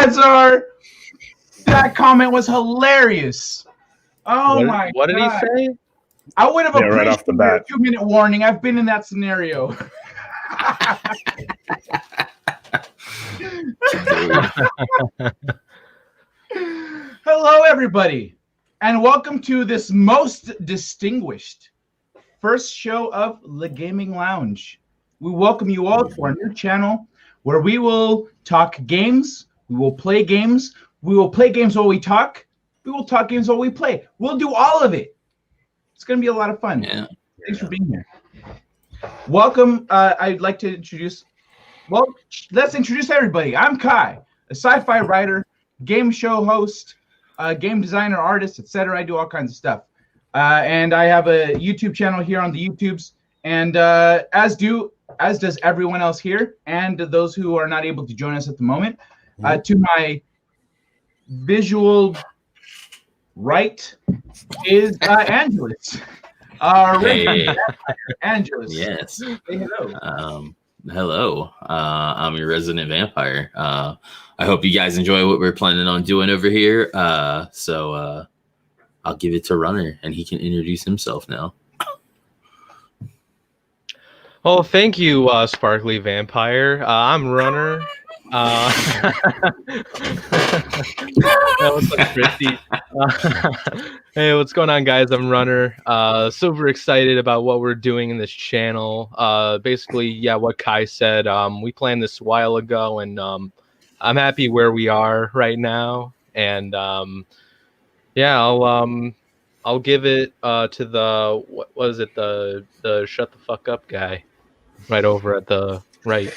odds are that comment was hilarious. Oh my! What did he say? I would have appreciated right off the bat. a 2-minute warning. I've been in that scenario. Hello, everybody, and welcome to this most distinguished first show of The Gaming Lounge. We welcome you all to our new channel where we will talk games, we will play games, we will play games while we talk, we will talk games while we play. We'll do all of it. It's going to be a lot of fun. Yeah. Thanks for being here. Welcome. I'd like to introduce, let's introduce everybody. I'm Kai, a sci-fi writer, game show host, game designer, artist, etc. I do all kinds of stuff. And I have a YouTube channel here on the YouTubes, and as does everyone else here, and those who are not able to join us at the moment. To my visual right is Angelus. Hey. Angelus. Yes. Say hello. Hello. I'm your resident vampire. I hope you guys enjoy what we're planning on doing over here. So I'll give it to Runner, and he can introduce himself now. Oh, thank you, Sparkly Vampire. I'm Runner. What's up, Christy? Hey, what's going on, guys? I'm Runner. Super excited about what we're doing in this channel. Basically, yeah, what Kai said. We planned this a while ago, and I'm happy where we are right now. And yeah, I'll give it to the what was it, the shut the fuck up guy right over at the right.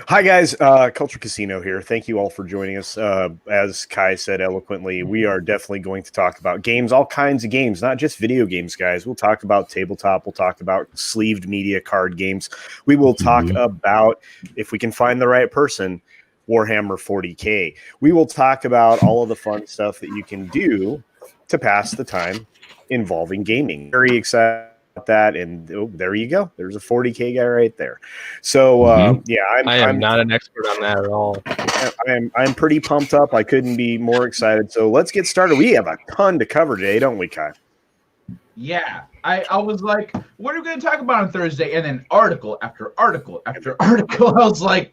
Hi guys, Culture Casino here. Thank you all for joining us. As Kai said eloquently, we are definitely going to talk about games, all kinds of games, not just video games, guys. We'll talk about tabletop. We'll talk about sleeved media card games. We will talk about, if we can find the right person, Warhammer 40K. We will talk about all of the fun stuff that you can do to pass the time involving gaming. Very excited about that, and there you go. There's a 40K guy right there. So yeah, I'm not an expert on that at all. I'm pretty pumped up. I couldn't be more excited. So let's get started. We have a ton to cover today, don't we, Kai? Yeah, I was like, what are we going to talk about on Thursday? And then article after article after article. I was like,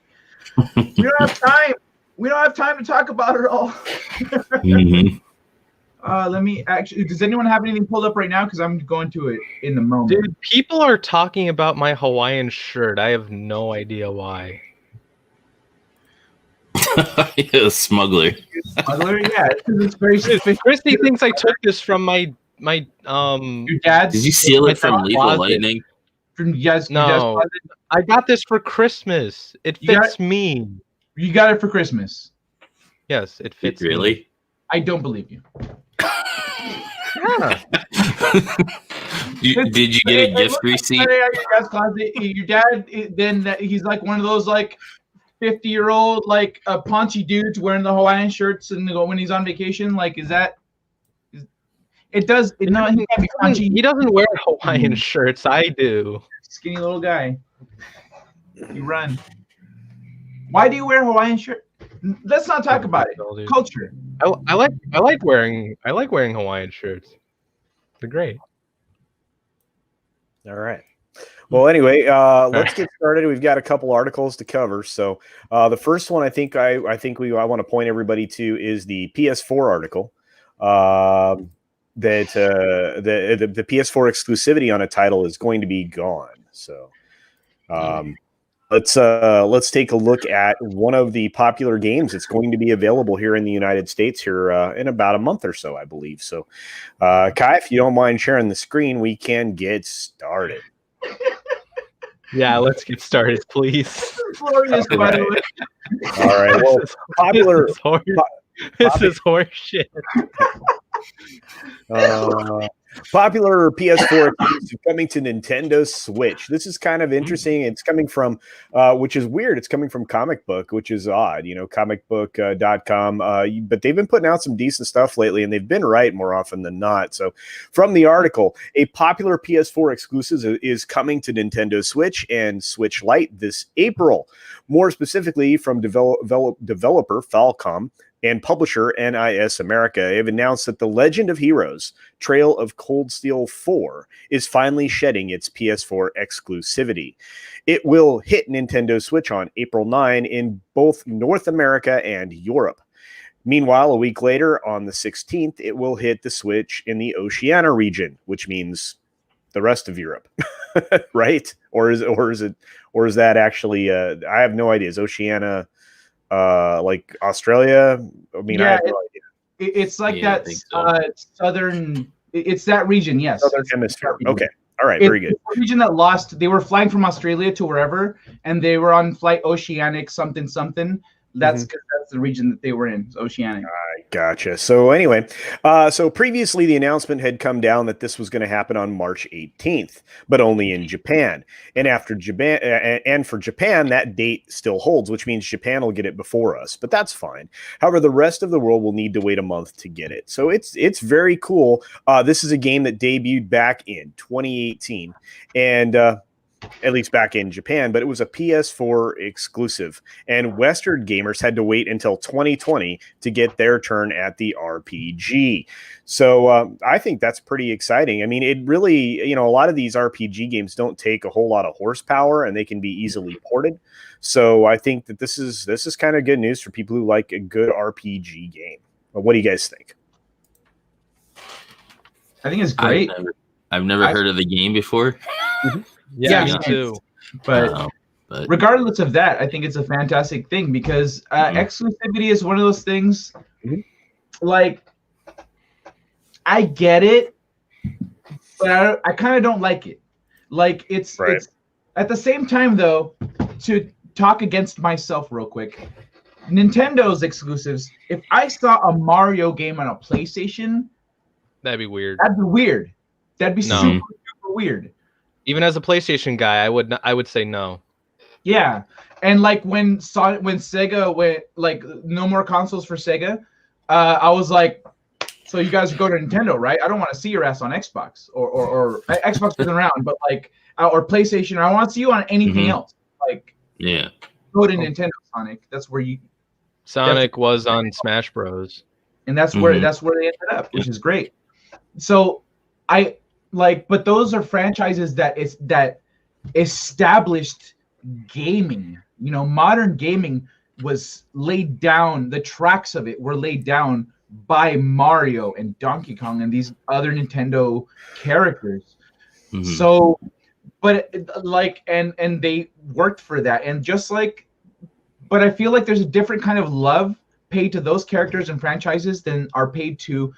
we don't have time. We don't have time to talk about it all. Let me actually. Does anyone have anything pulled up right now? Because I'm going to it in the moment. Dude, people are talking about my Hawaiian shirt. I have no idea why. Smuggler. Smuggler, yeah. It's very suspicious. Christy thinks I took this from my Your dad's. Did you steal it from Lethal Lightning? From yes. No, I got this for Christmas. It fits me. You got it for Christmas. Yes, it fits. Really? Me. I don't believe you. Yeah. Did you get a gift receipt? Your dad's closet. Your dad, then he's like one of those like 50-year-old like paunchy dudes wearing the Hawaiian shirts and when he's on vacation. Like, is that? It does. No, he can't be paunchy. He doesn't wear Hawaiian shirts. I do. Skinny little guy. You run. Why do you wear a Hawaiian shirt? Let's not talk about it. Culture. I like wearing Hawaiian shirts. They're great. All right. Well, anyway, let's get started. We've got a couple articles to cover. So the first one I want to point everybody to is the PS4 article. That the PS4 exclusivity on a title is going to be gone. So let's take a look at one of the popular games that's going to be available here in the United States here in about a month or so, I believe. So, Kai, if you don't mind sharing the screen, we can get started. Yeah, let's get started, please. All right. Well, popular. This is horse shit. Popular PS4 exclusive coming to Nintendo Switch. This is kind of interesting. It's coming from, which is weird. It's coming from Comic Book, which is odd, comicbook.com. But they've been putting out some decent stuff lately, and they've been right more often than not. So from the article, a popular PS4 exclusive is coming to Nintendo Switch and Switch Lite this April. More specifically, from developer Falcom, and publisher NIS America have announced that The Legend of Heroes Trail of Cold Steel 4 is finally shedding its PS4 exclusivity. It will hit Nintendo Switch on April 9 in both North America and Europe. Meanwhile, a week later, on the 16th, it will hit the Switch in the Oceania region, which means the rest of Europe, right? Or is that actually? I have no idea. Is Oceania like Australia? I mean, I have no idea. It's like Yeah, I that think so. southern. It's that region, yes. Southern It's Hemisphere. that region. Okay, all right, very good. It's the region that lost. They were flying from Australia to wherever, and they were on flight Oceanic something something. That's because that's the region that they were in. It's Oceanic. Gotcha. So anyway, so previously the announcement had come down that this was going to happen on March 18th, but only in Japan. And after Japan, and for Japan, that date still holds, which means Japan will get it before us. But that's fine. However, the rest of the world will need to wait a month to get it. So it's very cool. This is a game that debuted back in 2018, and at least back in Japan, but it was a PS4 exclusive, and Western gamers had to wait until 2020 to get their turn at the RPG. So I think that's pretty exciting. I mean, it really, a lot of these RPG games don't take a whole lot of horsepower, and they can be easily ported. So I think that this is kind of good news for people who like a good RPG game. What do you guys think? I think it's great. I've never heard of the game before. Yeah, me too. But regardless of that, I think it's a fantastic thing because exclusivity is one of those things. Like, I get it, but I kind of don't like it. Like, it's at the same time, though, to talk against myself real quick. Nintendo's exclusives. If I saw a Mario game on a PlayStation, that'd be weird. That'd be weird. That'd be super weird. Even as a PlayStation guy, I would say no. Yeah, and like when Sega went like no more consoles for Sega, I was like, so you guys go to Nintendo, right? I don't want to see your ass on Xbox or Xbox isn't around, but like or PlayStation. I want to see you on anything else. Like go to Nintendo, Sonic. That's where you. Sonic was on Smash Bros. And that's where they ended up, which is great. So but those are franchises that established gaming. Modern gaming was laid down. The tracks of it were laid down by Mario and Donkey Kong and these other Nintendo characters. So, but and they worked for that. And but I feel like there's a different kind of love paid to those characters and franchises than are paid to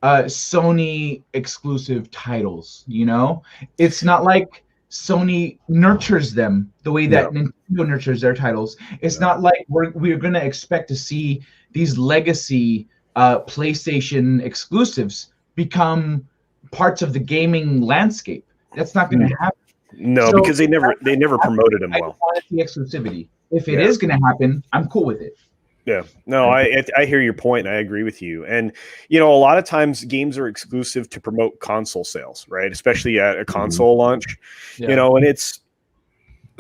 Sony exclusive titles. It's not like Sony nurtures them the way that Nintendo nurtures their titles. It's not like we're going to expect to see these legacy PlayStation exclusives become parts of the gaming landscape. That's not going to happen. No, because they never promoted them well. I want the exclusivity. If it is going to happen, I'm cool with it. Yeah, no, I hear your point, and I agree with you. And a lot of times games are exclusive to promote console sales, right? Especially at a console launch, and it's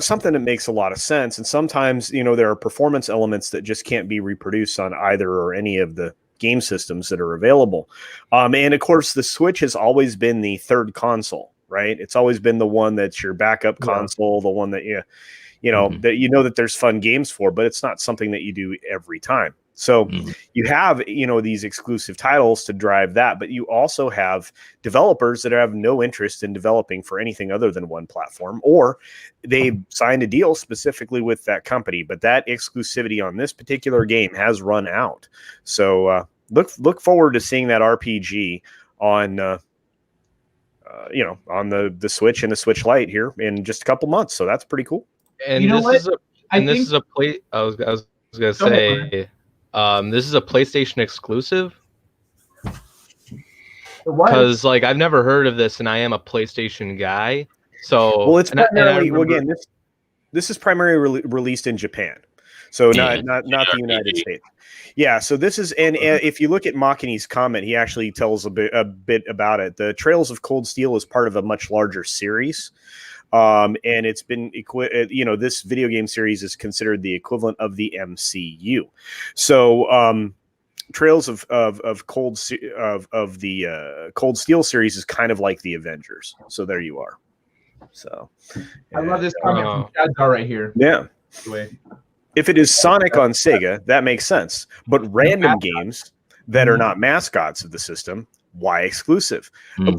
something that makes a lot of sense. And sometimes, there are performance elements that just can't be reproduced on either or any of the game systems that are available. And of course, the Switch has always been the third console, right? It's always been the one that's your backup console, the one that that there's fun games for, but it's not something that you do every time. So you have, these exclusive titles to drive that, but you also have developers that have no interest in developing for anything other than one platform, or they signed a deal specifically with that company, but that exclusivity on this particular game has run out. So look forward to seeing that RPG on on the Switch and the Switch Lite here in just a couple months. So that's pretty cool. And this is a play. I was gonna say, this is a PlayStation exclusive. Because I've never heard of this, and I am a PlayStation guy. So it's primarily this is primarily released in Japan, so not the United States. Yeah, so this is, and if you look at Makini's comment, he actually tells a bit about it. The Trails of Cold Steel is part of a much larger series. And it's been, this video game series is considered the equivalent of the MCU. So, Trails of the Cold Steel series is kind of like the Avengers. So there you are. So I love this comment from Chadgar right here. Yeah. If it is Sonic on Sega, that makes sense. But random games that are not mascots of the system, why exclusive?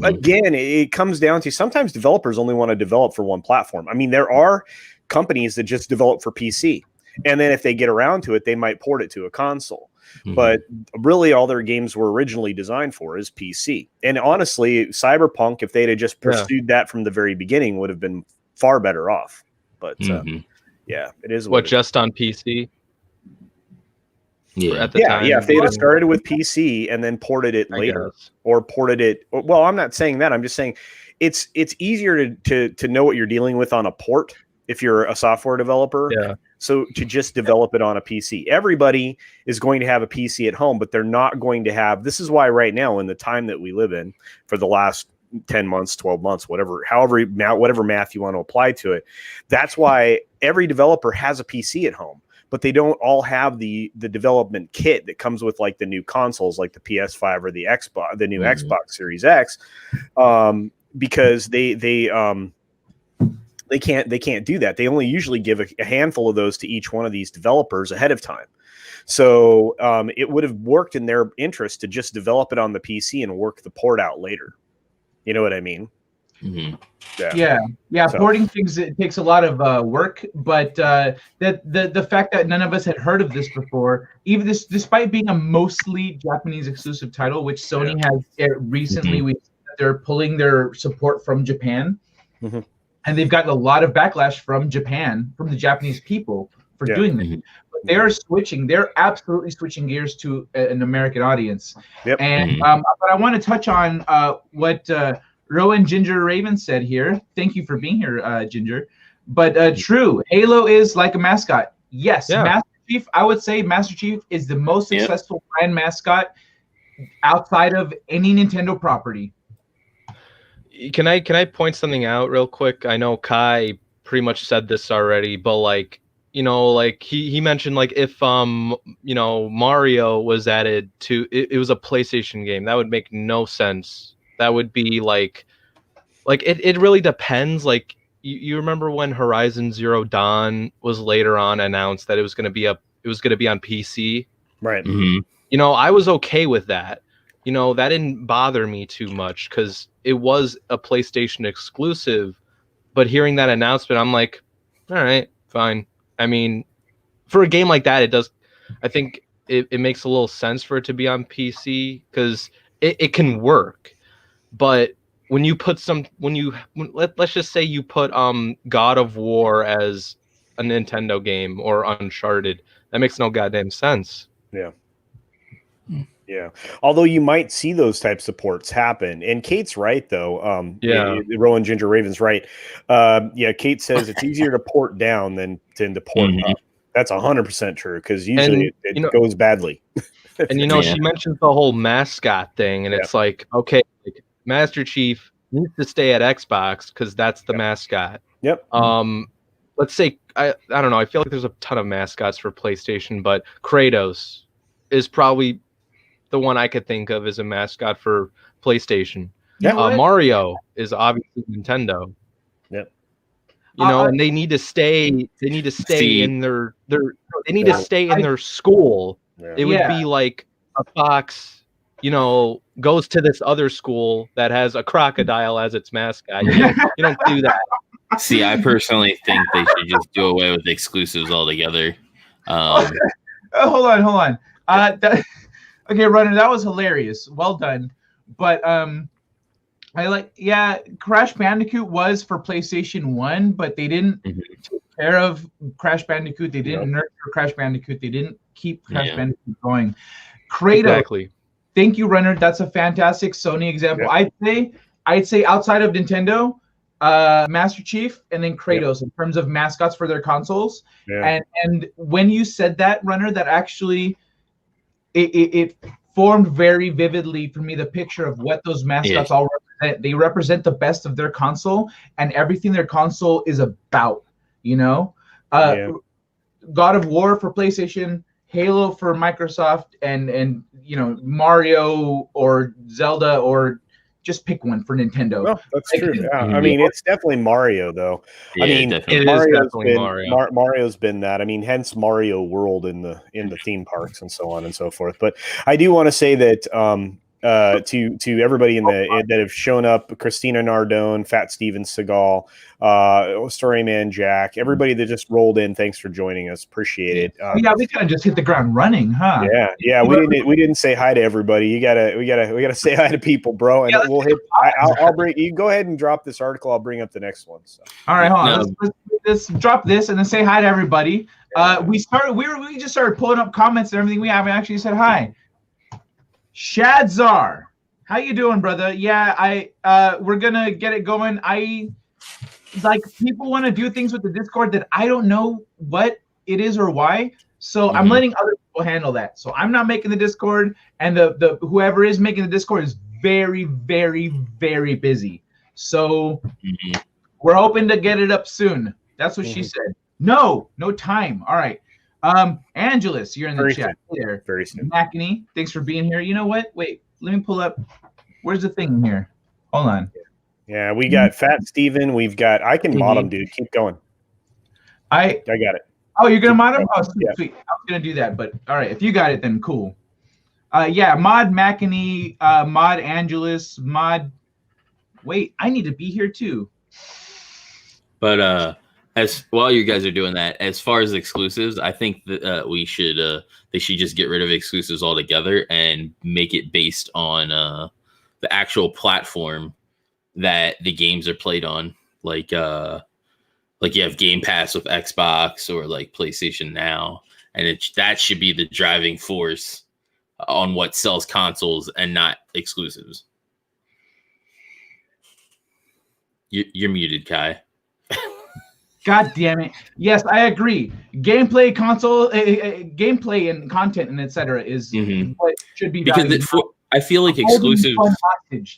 Again, it comes down to sometimes developers only want to develop for one platform. I mean, there are companies that just develop for PC. And then if they get around to it, they might port it to a console. But really, all their games were originally designed for is PC. And honestly, Cyberpunk, if they'd have just pursued that from the very beginning, would have been far better off. But yeah, it is what just on PC. Yeah, at the time. Yeah. If they had started with PC and then ported it later, or ported it, well, I'm not saying that. I'm just saying it's easier to know what you're dealing with on a port if you're a software developer. Yeah. So to just develop it on a PC, everybody is going to have a PC at home, but they're not going to have. This is why right now, in the time that we live in, for the last 10 months, 12 months, whatever math you want to apply to it, that's why every developer has a PC at home, but they don't all have the development kit that comes with like the new consoles, like the PS5 or the Xbox, the new Xbox Series X, because they can't do that. They only usually give a handful of those to each one of these developers ahead of time. So it would have worked in their interest to just develop it on the PC and work the port out later. You know what I mean? Yeah. So, porting things, it takes a lot of work, but the fact that none of us had heard of this before, even this, despite being a mostly Japanese exclusive title, which Sony has recently, they're pulling their support from Japan. And they've gotten a lot of backlash from Japan, from the Japanese people for doing this. But they're switching. They're absolutely switching gears to an American audience. And but I want to touch on what Rowan Ginger Raven said here. Thank you for being here, Ginger. But true, Halo is like a mascot. Yes, Master Chief. I would say Master Chief is the most successful brand mascot outside of any Nintendo property. Can I point something out real quick? I know Kai pretty much said this already, but like, you know, like he mentioned like if you know, Mario was added to it was a PlayStation game, that would make no sense. That would be like it really depends. Like you remember when Horizon Zero Dawn was later on announced that it was gonna be on PC. Right. You know, I was okay with that. You know, that didn't bother me too much because it was a PlayStation exclusive. But hearing that announcement, I'm like, all right, fine. I mean, for a game like that, it does. I think it makes a little sense for it to be on PC because it can work. But when you put let's just say you put God of War as a Nintendo game or Uncharted, that makes no goddamn sense. Yeah. Although you might see those types of ports happen. And Kate's right, though. Rowan Ginger Raven's right. Kate says it's easier to port down than to port up. That's 100% true because usually it goes badly. And, you know, she mentions the whole mascot thing. And it's like, okay, like, Master Chief needs to stay at Xbox because that's the mascot. Let's say, I don't know. I feel like there's a ton of mascots for PlayStation, but Kratos is probably the one I could think of as a mascot for PlayStation. Mario is obviously Nintendo. You know, and they need to stay. They need to stay in their. They need to stay in their school. It would be like a fox, you know, goes to this other school that has a crocodile as its mascot. You don't do that. See, I personally think they should just do away with exclusives altogether. Hold on. Okay, Runner, that was hilarious. Well done. But Crash Bandicoot was for PlayStation 1, but they didn't take care of Crash Bandicoot. They didn't nurture Crash Bandicoot. They didn't keep Crash Bandicoot going. Kratos. Thank you, Runner. That's a fantastic Sony example. I'd say outside of Nintendo, Master Chief and then Kratos in terms of mascots for their consoles. And when you said that, Runner, that actually it formed very vividly for me the picture of what those mascots all represent. They represent the best of their console and everything their console is about, you know? God of War for PlayStation, Halo for Microsoft and Mario or Zelda, or just pick one for Nintendo. Well, that's Like, true. Yeah. I mean, it's definitely Mario, though. Yeah, I mean, definitely. It is Mario's definitely been Mario. Mario's been that. I mean, hence Mario World in the theme parks and so on and so forth. But I do want to say that to everybody that have shown up, Christina Nardone, Fat Steven Seagal, Storyman Jack, everybody that just rolled in, thanks for joining us. Appreciate it. yeah, we kind of just hit the ground running, huh? Yeah. We didn't say hi to everybody. We gotta say hi to people, bro. And we'll hit. I'll bring. You go ahead and drop this article. I'll bring up the next one. So. All right, hold on. Let's drop this and then say hi to everybody. We just started pulling up comments and everything. We haven't actually said hi. Shadzar, how you doing, brother? Yeah, we're gonna get it going. People want to do things with the Discord that I don't know what it is or why. So I'm letting other people handle that. So I'm not making the Discord, and the whoever is making the Discord is very, very, very busy. So we're hoping to get it up soon. That's what she said. No time. All right. Angelus, you're in the chat there. Very soon. Macany, thanks for being here. You know what? Wait, let me pull up. Where's the thing here? Hold on. Yeah, we got Fat Steven. We've got. I can mod him, dude. Keep going. I got it. Oh, you're gonna mod him? Oh, sweet, Yeah. sweet. I was gonna do that, but all right. If you got it, then cool. Yeah, mod Macany, mod Angelus, mod. Wait, I need to be here too. But as while you guys are doing that, as far as exclusives, I think that they should just get rid of exclusives altogether and make it based on the actual platform that the games are played on. Like you have Game Pass with Xbox or like PlayStation Now, and that should be the driving force on what sells consoles and not exclusives. You're muted, Kai. God damn it! Yes, I agree. Gameplay, console, gameplay, and content, and etc. is what should be valued. I feel like exclusives.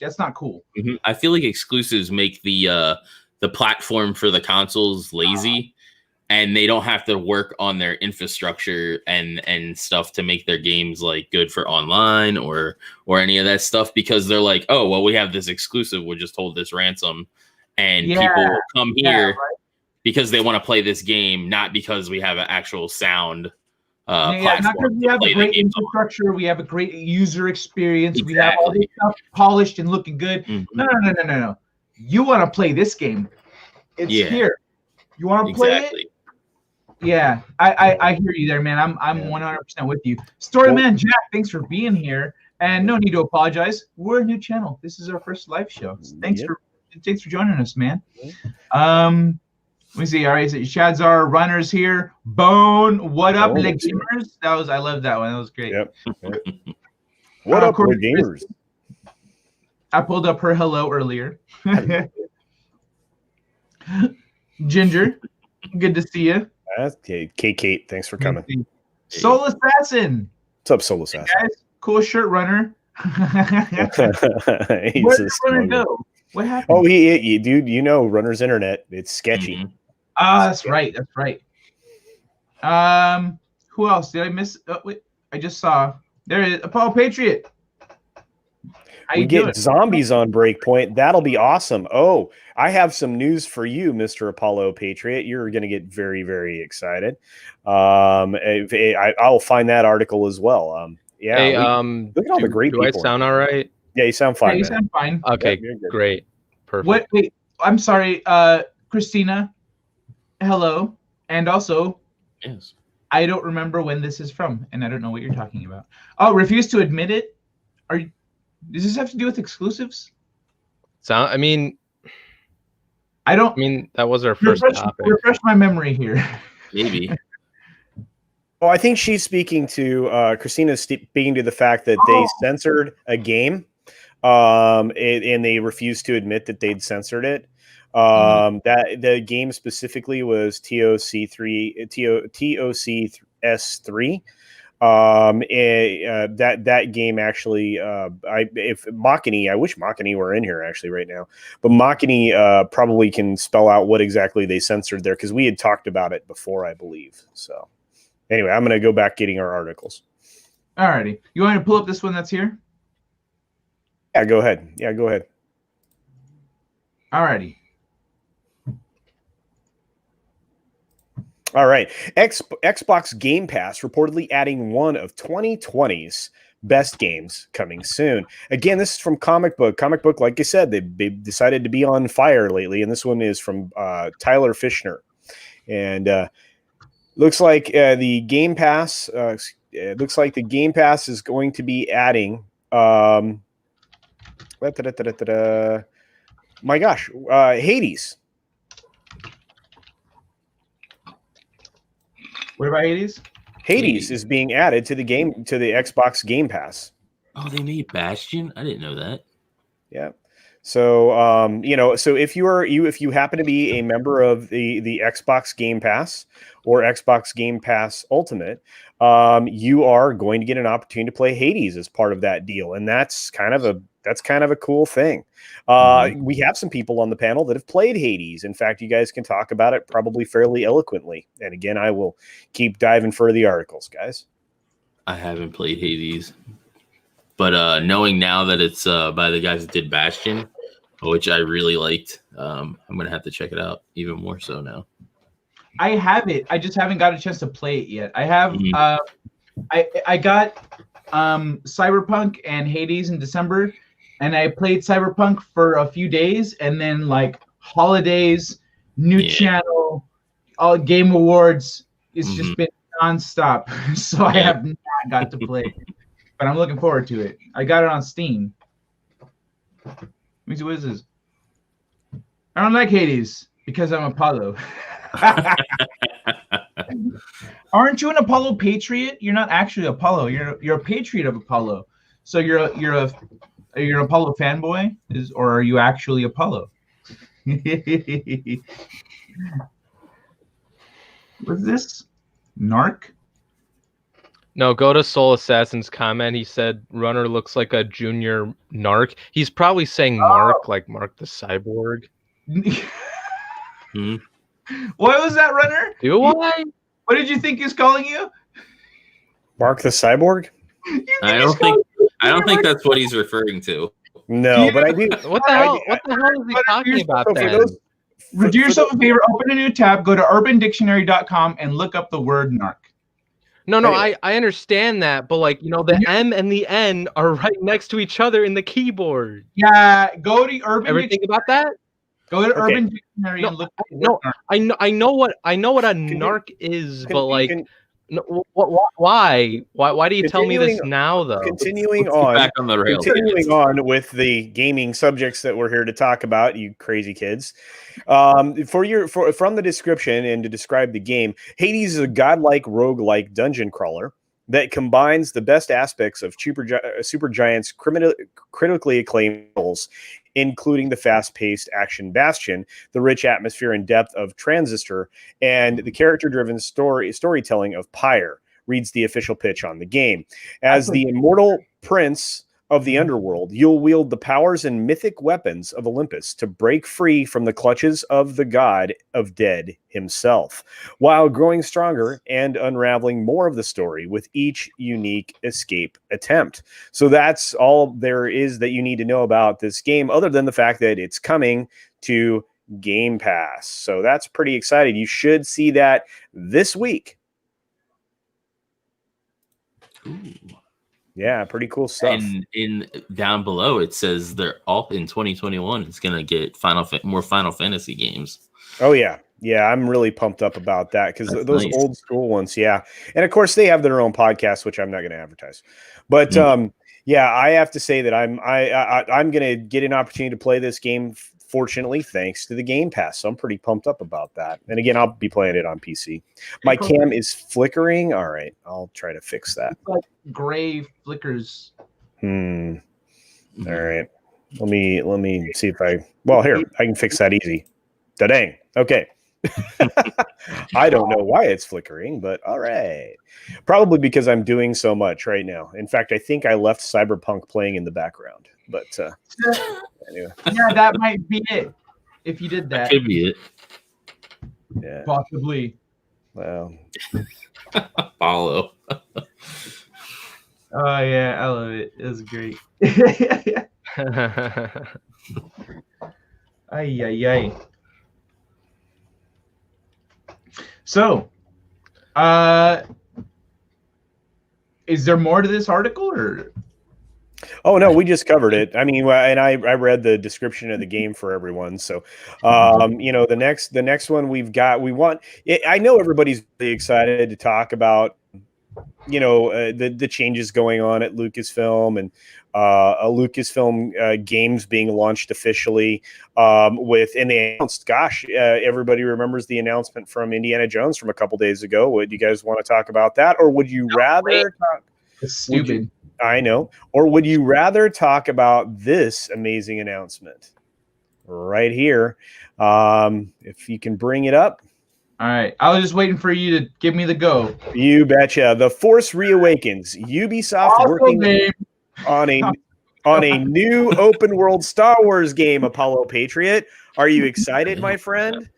That's not cool. I feel like exclusives make the platform for the consoles lazy, and they don't have to work on their infrastructure and stuff to make their games like good for online or any of that stuff, because they're like, oh well, we have this exclusive, we'll just hold this ransom, and people will come here. Right. Because they want to play this game, not because we have an actual sound platform. Not because we have a great infrastructure, we have a great user experience, we have all this stuff polished and looking good. No. You want to play this game? It's here. You want to play it? Yeah, I hear you there, man. I'm 100% with you. Storyman Jack, thanks for being here, and no need to apologize. We're a new channel. This is our first live show. Thanks for joining us, man. Let me see. All right, so Shadzar Runners here. Bone, what up, Le Gamers? I love that one. That was great. Yep. What up, Le Gamers? I pulled up her hello earlier. Ginger, good to see you. Okay, Kate, thanks for coming. Soul Assassin. What's up, Soul Assassin? Hey guys, cool shirt runner. Where did Runner go? What happened? Oh, dude, Runner's internet. It's sketchy. That's right. Who else did I miss? Oh, wait, I just saw. There it is. Apollo Patriot. We get zombies on Breakpoint. That'll be awesome. Oh, I have some news for you, Mr. Apollo Patriot. You're going to get very, very excited. I'll find that article as well. Yeah. Hey, look at all the great people. Do I sound all right? Yeah, you sound fine. Yeah, you sound fine. Okay, great. Perfect. Wait, I'm sorry, Christina. Hello. And also, yes. I don't remember when this is from, and I don't know what you're talking about. Oh, refuse to admit it? Does this have to do with exclusives? I mean, that was our first topic. Refresh my memory here. Maybe. Well, I think she's speaking to Christina's speaking to the fact that they censored a game, and they refused to admit that they'd censored it. That the game specifically was TOC3 TOCS3. That game actually, if Makani, I wish Makani were in here actually right now, but Makani probably can spell out what exactly they censored there, because we had talked about it before, I believe. So Anyway, I'm going to go back getting our articles. Alrighty. You want me to pull up this one that's here? Yeah, go ahead. Yeah, go ahead. Alrighty. All right. Xbox Game Pass reportedly adding one of 2020's best games coming soon. Again, this is from Comic Book. Comic Book, like I said, they decided to be on fire lately, and this one is from Tyler Fishner. And looks like the Game Pass. It looks like the Game Pass is going to be adding. My gosh, Hades. What about Hades? Hades is being added to the Xbox Game Pass. Oh, they made Bastion? I didn't know that. Yeah. So so if you happen to be a member of the Xbox Game Pass or Xbox Game Pass Ultimate, you are going to get an opportunity to play Hades as part of that deal, and that's kind of a cool thing. We have some people on the panel that have played Hades. In fact, you guys can talk about it probably fairly eloquently. And again, I will keep diving for the articles, guys. I haven't played Hades, but knowing now that it's by the guys that did Bastion, which I really liked, I'm gonna have to check it out even more so now. I have it. I just haven't got a chance to play it yet. I have. I got Cyberpunk and Hades in December, and I played Cyberpunk for a few days, and then like holidays, new channel, all Game Awards. It's just been nonstop, so I have not got to play it. But I'm looking forward to it. I got it on Steam. Let me see, what is this? I don't like Hades because I'm Apollo. Aren't you an Apollo patriot? You're not actually Apollo. You're a patriot of Apollo. So you're an Apollo fanboy, or are you actually Apollo? What's this? Narc? No, go to Soul Assassin's comment. He said Runner looks like a junior narc. He's probably saying Mark, like Mark the Cyborg. What was that, Runner? Do I? What did you think he's calling you? Mark the Cyborg? I don't think that's what he's referring to. No, but I do. What the hell? What the hell is he talking about then? Do yourself a favor, open a new tab, go to urbandictionary.com and look up the word narc. No, I understand that, but like, the M and the N are right next to each other in the keyboard. Yeah, go to Urban Ever think about that? Go to Urban Dictionary and look up the word narc. I know what a narc is, but like, why? Why do you tell me this now, though? Continuing on, back on the rails. Continuing on with the gaming subjects that we're here to talk about, you crazy kids. From the description and to describe the game, Hades is a godlike roguelike dungeon crawler that combines the best aspects of Supergiant's critically acclaimed novels, including the fast-paced action Bastion, the rich atmosphere and depth of Transistor, and the character-driven storytelling of Pyre, reads the official pitch on the game. As the immortal prince of the underworld, you'll wield the powers and mythic weapons of Olympus to break free from the clutches of the god of dead himself, while growing stronger and unraveling more of the story with each unique escape attempt. So that's all there is that you need to know about this game, other than the fact that it's coming to Game Pass. So that's pretty exciting. You should see that this week. Ooh. Yeah, pretty cool stuff. And in down below, it says they're all in 2021. It's gonna get more Final Fantasy games. Oh yeah, I'm really pumped up about that because those nice. old school ones, yeah. And of course, they have their own podcast, which I'm not going to advertise. But yeah, I have to say that I'm going to get an opportunity to play this game. Fortunately, thanks to the Game Pass, so I'm pretty pumped up about that. And again, I'll be playing it on PC. My cam is flickering. All right, I'll try to fix that. It's like gray flickers. All right, let me see if I can fix that easy. Da-dang. Okay. I don't know why it's flickering, but all right. Probably because I'm doing so much right now. In fact, I think I left Cyberpunk playing in the background. But anyway. Yeah, that might be it. If you did that. Could be it. Yeah. Possibly. Well, Follow. Oh yeah, I love it. It was great. Ay ay ay. So, is there more to this article, or? oh no, we just covered it. I mean, and I read the description of the game for everyone. So, you know, the next one we've got, I know everybody's really excited to talk about, you know, the changes going on at Lucasfilm and a Lucasfilm games being launched officially and they announced, gosh, everybody remembers the announcement from Indiana Jones from a couple days ago. Would you guys want to talk about that, or would you rather talk? It's stupid. I know. Or would you rather talk about this amazing announcement right here? If you can bring it up. All right. I was just waiting for you to give me the go. You betcha. The Force Reawakens. Ubisoft working on a new open world Star Wars game, Apollo Patriot. Are you excited, my friend?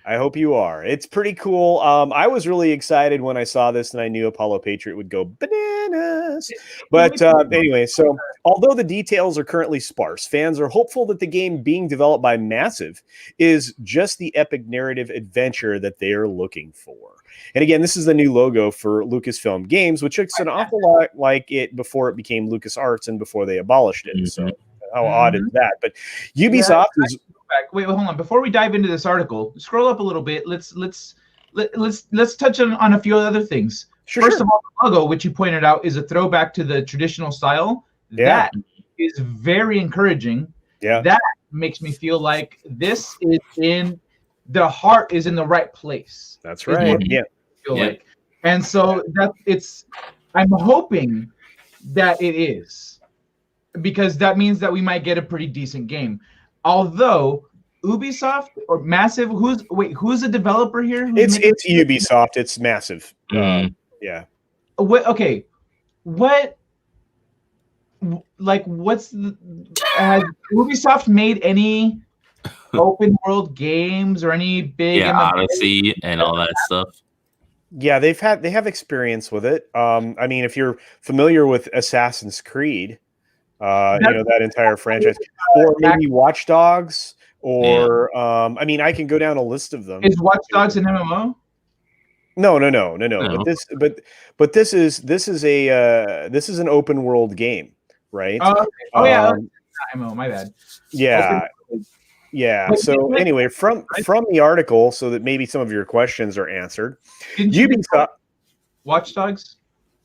I hope you are. It's pretty cool. I was really excited when I saw this and I knew Apollo Patriot would go bananas. But anyway, so although the details are currently sparse, fans are hopeful that the game being developed by Massive is just the epic narrative adventure that they are looking for. And again, this is the new logo for Lucasfilm Games, which looks an awful lot like it before it became LucasArts and before they abolished it. So how odd is that? But Ubisoft is... Wait, hold on. Before we dive into this article, scroll up a little bit. Let's touch on a few other things. First of all, the logo, which you pointed out, is a throwback to the traditional style. Yeah. That is very encouraging. Yeah. That makes me feel like this is the heart is in the right place. That's right. Yeah. Feel like. And so I'm hoping that it is, because that means that we might get a pretty decent game. Although Ubisoft or Massive, who's the developer here? It's Ubisoft. It's Massive. Yeah. Has Ubisoft made any open world games or any big Odyssey and all that stuff? Yeah, they have experience with it. I mean, if you're familiar with Assassin's Creed, you know, that entire franchise, or maybe Watch Dogs, or I mean, I can go down a list of them. Is Watch Dogs an MMO? No. But this is an open world game, right? Yeah, MMO. My bad. Yeah. Yeah. So anyway, from the article, so that maybe some of your questions are answered. Ubisoft. Watch Dogs.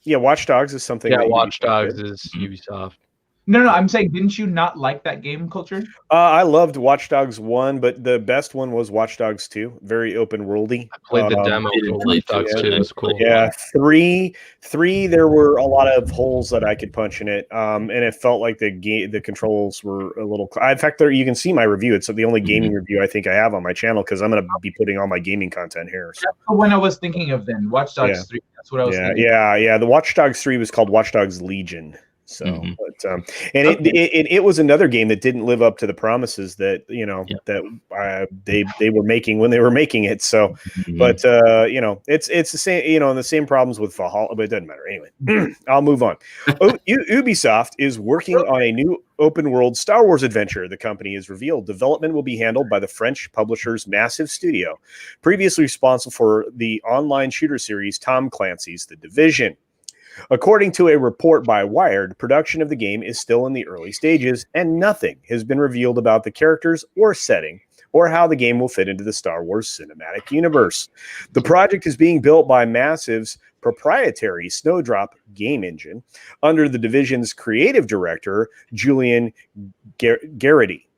Yeah, Watch Dogs is something. Yeah, Watch Dogs is Ubisoft. No, I'm saying, didn't you not like that game culture? I loved Watch Dogs 1, but the best one was Watch Dogs 2. Very open worldy. I played the demo for Watch Dogs 2. It was cool. Yeah, 3, there were a lot of holes that I could punch in it, and it felt like the controls were a little. In fact, you can see my review. It's the only gaming review I think I have on my channel, because I'm going to be putting all my gaming content here. So. That's the one I was thinking of then. Watch Dogs 3. That's what I was thinking. Yeah. The Watch Dogs 3 was called Watch Dogs Legion. So, but it was another game that didn't live up to the promises that that they were making when they were making it. So, but you know, it's the same, you know, and the same problems with Valhalla, but it doesn't matter anyway. I'll move on. Ubisoft is working on a new open world Star Wars adventure. The company has revealed development will be handled by the French publisher's Massive Studio, previously responsible for the online shooter series Tom Clancy's The Division. According to a report by Wired, production of the game is still in the early stages, and nothing has been revealed about the characters or setting or how the game will fit into the Star Wars cinematic universe. The project is being built by Massive's proprietary Snowdrop game engine under the division's creative director, Julian Garrity,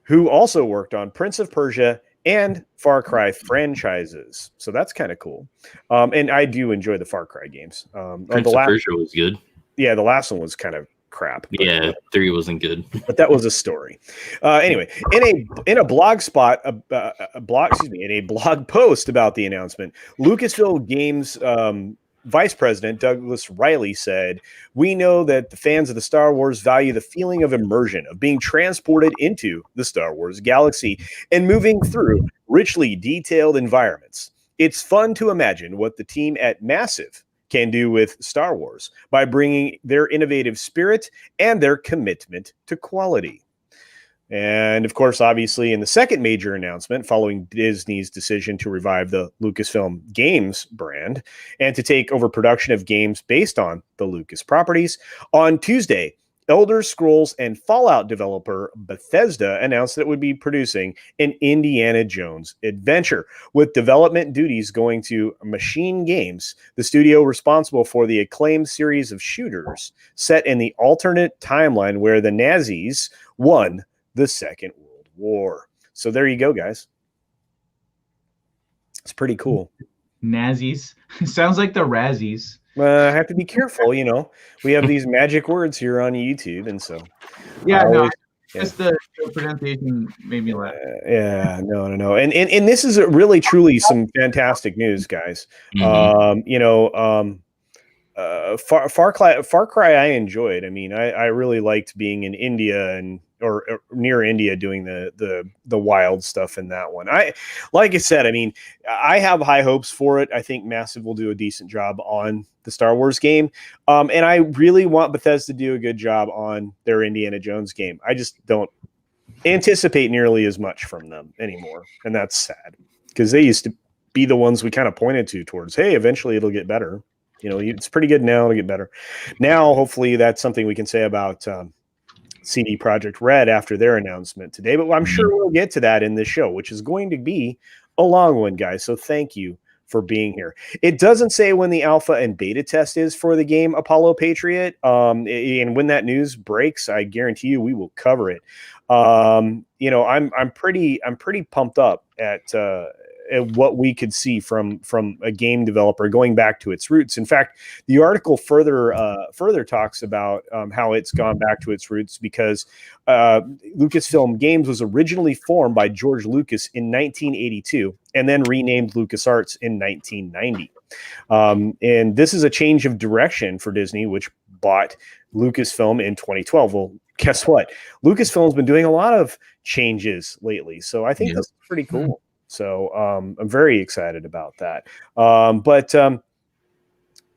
who also worked on Prince of Persia and Far Cry franchises. So that's kind of cool. And I do enjoy the Far Cry games. Prince of Persia was good. Yeah, the last one was kind of crap. Yeah, 3 wasn't good. But that was a story. Anyway, in a blog post about the announcement, Lucasfilm Games Vice President Douglas Riley said, "We know that the fans of the Star Wars value the feeling of immersion, of being transported into the Star Wars galaxy and moving through richly detailed environments. It's fun to imagine what the team at Massive can do with Star Wars by bringing their innovative spirit and their commitment to quality. And of course, obviously, in the second major announcement following Disney's decision to revive the Lucasfilm Games brand and to take over production of games based on the Lucas properties, on Tuesday, Elder Scrolls and Fallout developer Bethesda announced that it would be producing an Indiana Jones adventure, with development duties going to Machine Games, the studio responsible for the acclaimed series of shooters set in the alternate timeline where the Nazis won the Second World War. So there you go, guys. It's pretty cool. Nazis. Sounds like the Razzies. I have to be careful, we have these magic words here on YouTube, and so just the pronunciation made me laugh. No. And this is really truly some fantastic news, guys. Mhm. Far Cry I enjoyed. I mean, I really liked being in India or near India doing the wild stuff in that one. Like I said, I mean, I have high hopes for it. I think Massive will do a decent job on the Star Wars game. And I really want Bethesda to do a good job on their Indiana Jones game. I just don't anticipate nearly as much from them anymore. And that's sad, because they used to be the ones we kind of pointed towards, hey, eventually it'll get better. It's pretty good now, it'll get better. Now, hopefully that's something we can say about CD Projekt Red after their announcement today, but I'm sure we'll get to that in this show, which is going to be a long one, guys. So thank you for being here. It doesn't say when the alpha and beta test is for the game Apollo Patriot. And when that news breaks, I guarantee you we will cover it. I'm pretty pumped up at what we could see from a game developer going back to its roots. In fact, the article further talks about how it's gone back to its roots because Lucasfilm Games was originally formed by George Lucas in 1982 and then renamed LucasArts in 1990. And this is a change of direction for Disney, which bought Lucasfilm in 2012. Well, guess what? Lucasfilm's been doing a lot of changes lately, so I think that's pretty cool. So I'm very excited about that.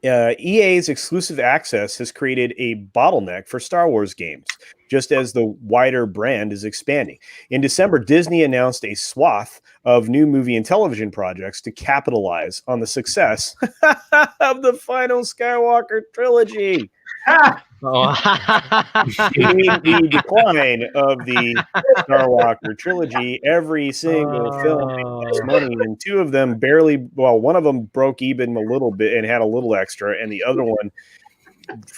EA's exclusive access has created a bottleneck for Star Wars games, just as the wider brand is expanding. In December, Disney announced a swath of new movie and television projects to capitalize on the success of the final Skywalker trilogy. The decline of the Skywalker trilogy, every single film made money, and two of them one of them broke even a little bit and had a little extra, and the other one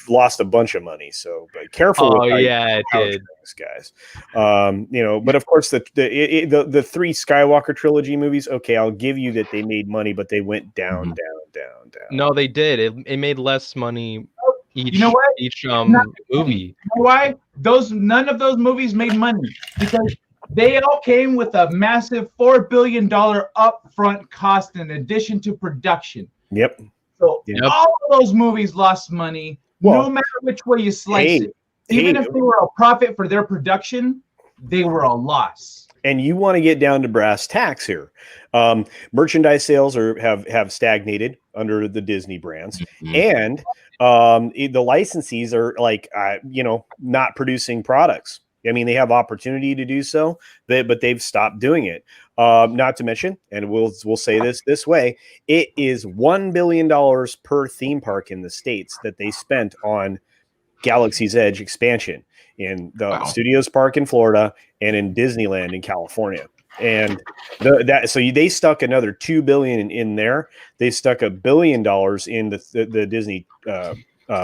lost a bunch of money. So but careful. It did, guys. But of course the three Skywalker trilogy movies, okay, I'll give you that they made money, but they went down. No, they did. It made less money each movie. Why? None of those movies made money because they all came with a massive $4 billion upfront cost in addition to production. Yep. So all of those movies lost money, no matter which way you slice it. Even if they were a profit for their production, they were a loss. And you want to get down to brass tacks here. Merchandise sales have stagnated under the Disney brands, and the licensees are not producing products. I mean, they have opportunity to do so, but they've stopped doing it. Not to mention, and we'll say this way, it is $1 billion per theme park in the States that they spent on Galaxy's Edge expansion in the Studios Park in Florida and in Disneyland in California. And they stuck another $2 billion in there. They stuck $1 billion in the Disney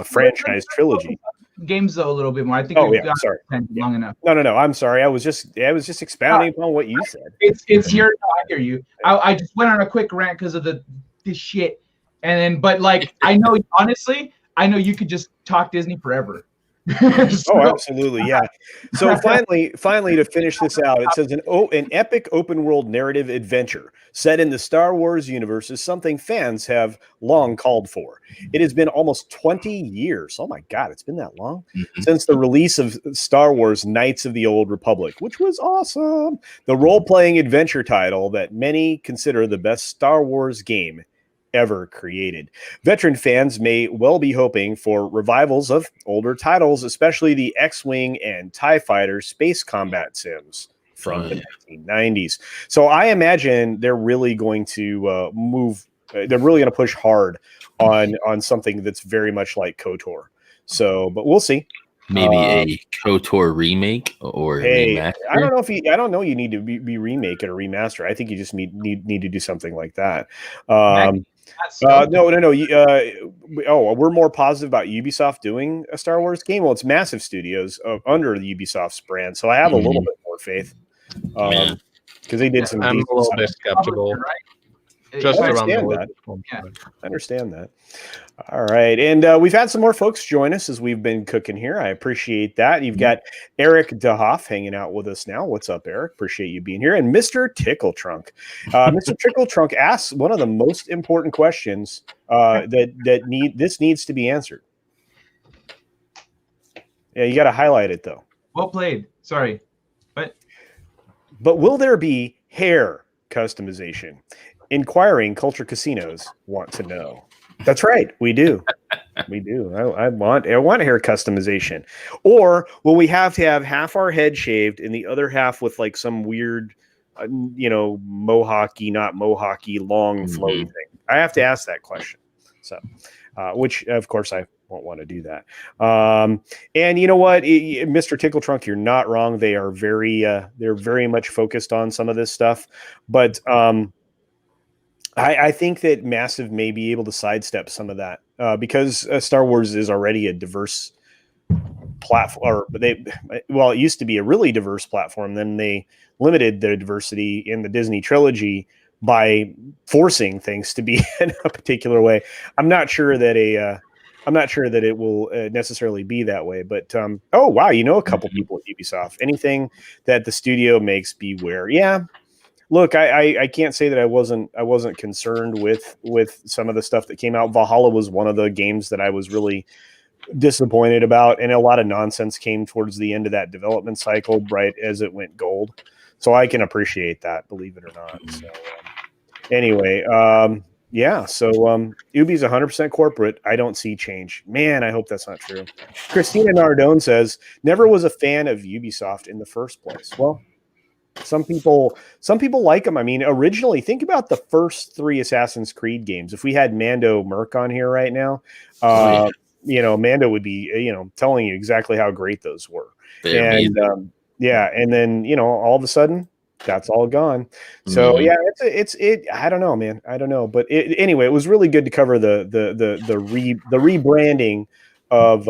franchise trilogy. Games though a little bit more. I think. Sorry. Long enough. No. I'm sorry. I was just expounding upon what you said. It's here. I hear you. I just went on a quick rant because of this shit, and then I know honestly, I know you could just talk Disney forever. Oh, absolutely, yeah. So finally, to finish this out, it says an epic open world narrative adventure set in the Star Wars universe is something fans have long called for. It has been almost 20 years. Oh my God, it's been that long since the release of Star Wars Knights of the Old Republic, which was awesome. The role-playing adventure title that many consider the best Star Wars game ever created. Veteran fans may well be hoping for revivals of older titles, especially the X-Wing and TIE Fighter space combat sims from the 1990s. So I imagine they're really going to they're really going to push hard on something that's very much like KOTOR. So, but we'll see. Maybe a KOTOR remake or remaster. I don't know if I don't know you need to be remake it or remaster. I think you just need to do something like that. No. We're more positive about Ubisoft doing a Star Wars game. Well, it's massive studios under the Ubisoft's brand, so I have a little bit more faith because they did some. I'm a little bit skeptical. Just around the I understand that. All right. And we've had some more folks join us as we've been cooking here. I appreciate that. You've got Eric DeHoff hanging out with us now. What's up, Eric? Appreciate you being here. And Mr. Tickle Trunk. Mr. Tickle Trunk asks one of the most important questions that needs to be answered. Yeah, you got to highlight it, though. Well played. Sorry. But will there be hair customization? Inquiring culture casinos want to know. That's right, we do. We do. I want hair customization. Or will we have to have half our head shaved and the other half with like some weird, mohawky, not mohawky, long flowy thing? I have to ask that question. So, which of course I won't want to do that. And you know what, Mr. Tickle Trunk, you're not wrong. They are they're very much focused on some of this stuff, but I think that Massive may be able to sidestep some of that because Star Wars is already a diverse platform. It used to be a really diverse platform. Then they limited the diversity in the Disney trilogy by forcing things to be in a particular way. I'm not sure that it will necessarily be that way. But oh wow, a couple people at Ubisoft. Anything that the studio makes, beware. Yeah. Look, I can't say that I wasn't concerned with some of the stuff that came out. Valhalla was one of the games that I was really disappointed about, and a lot of nonsense came towards the end of that development cycle, right as it went gold. So I can appreciate that, believe it or not. So anyway, yeah. So Ubi's 100% corporate. I don't see change. Man, I hope that's not true. Christina Nardone says, never was a fan of Ubisoft in the first place. Well, some people like them. I mean, originally, think about the first 3 Assassin's Creed games. If we had Mando Merc on here right now, Mando would be, telling you exactly how great those were. And then all of a sudden, that's all gone. So yeah, it's I don't know, man. I don't know, but anyway, it was really good to cover the rebranding of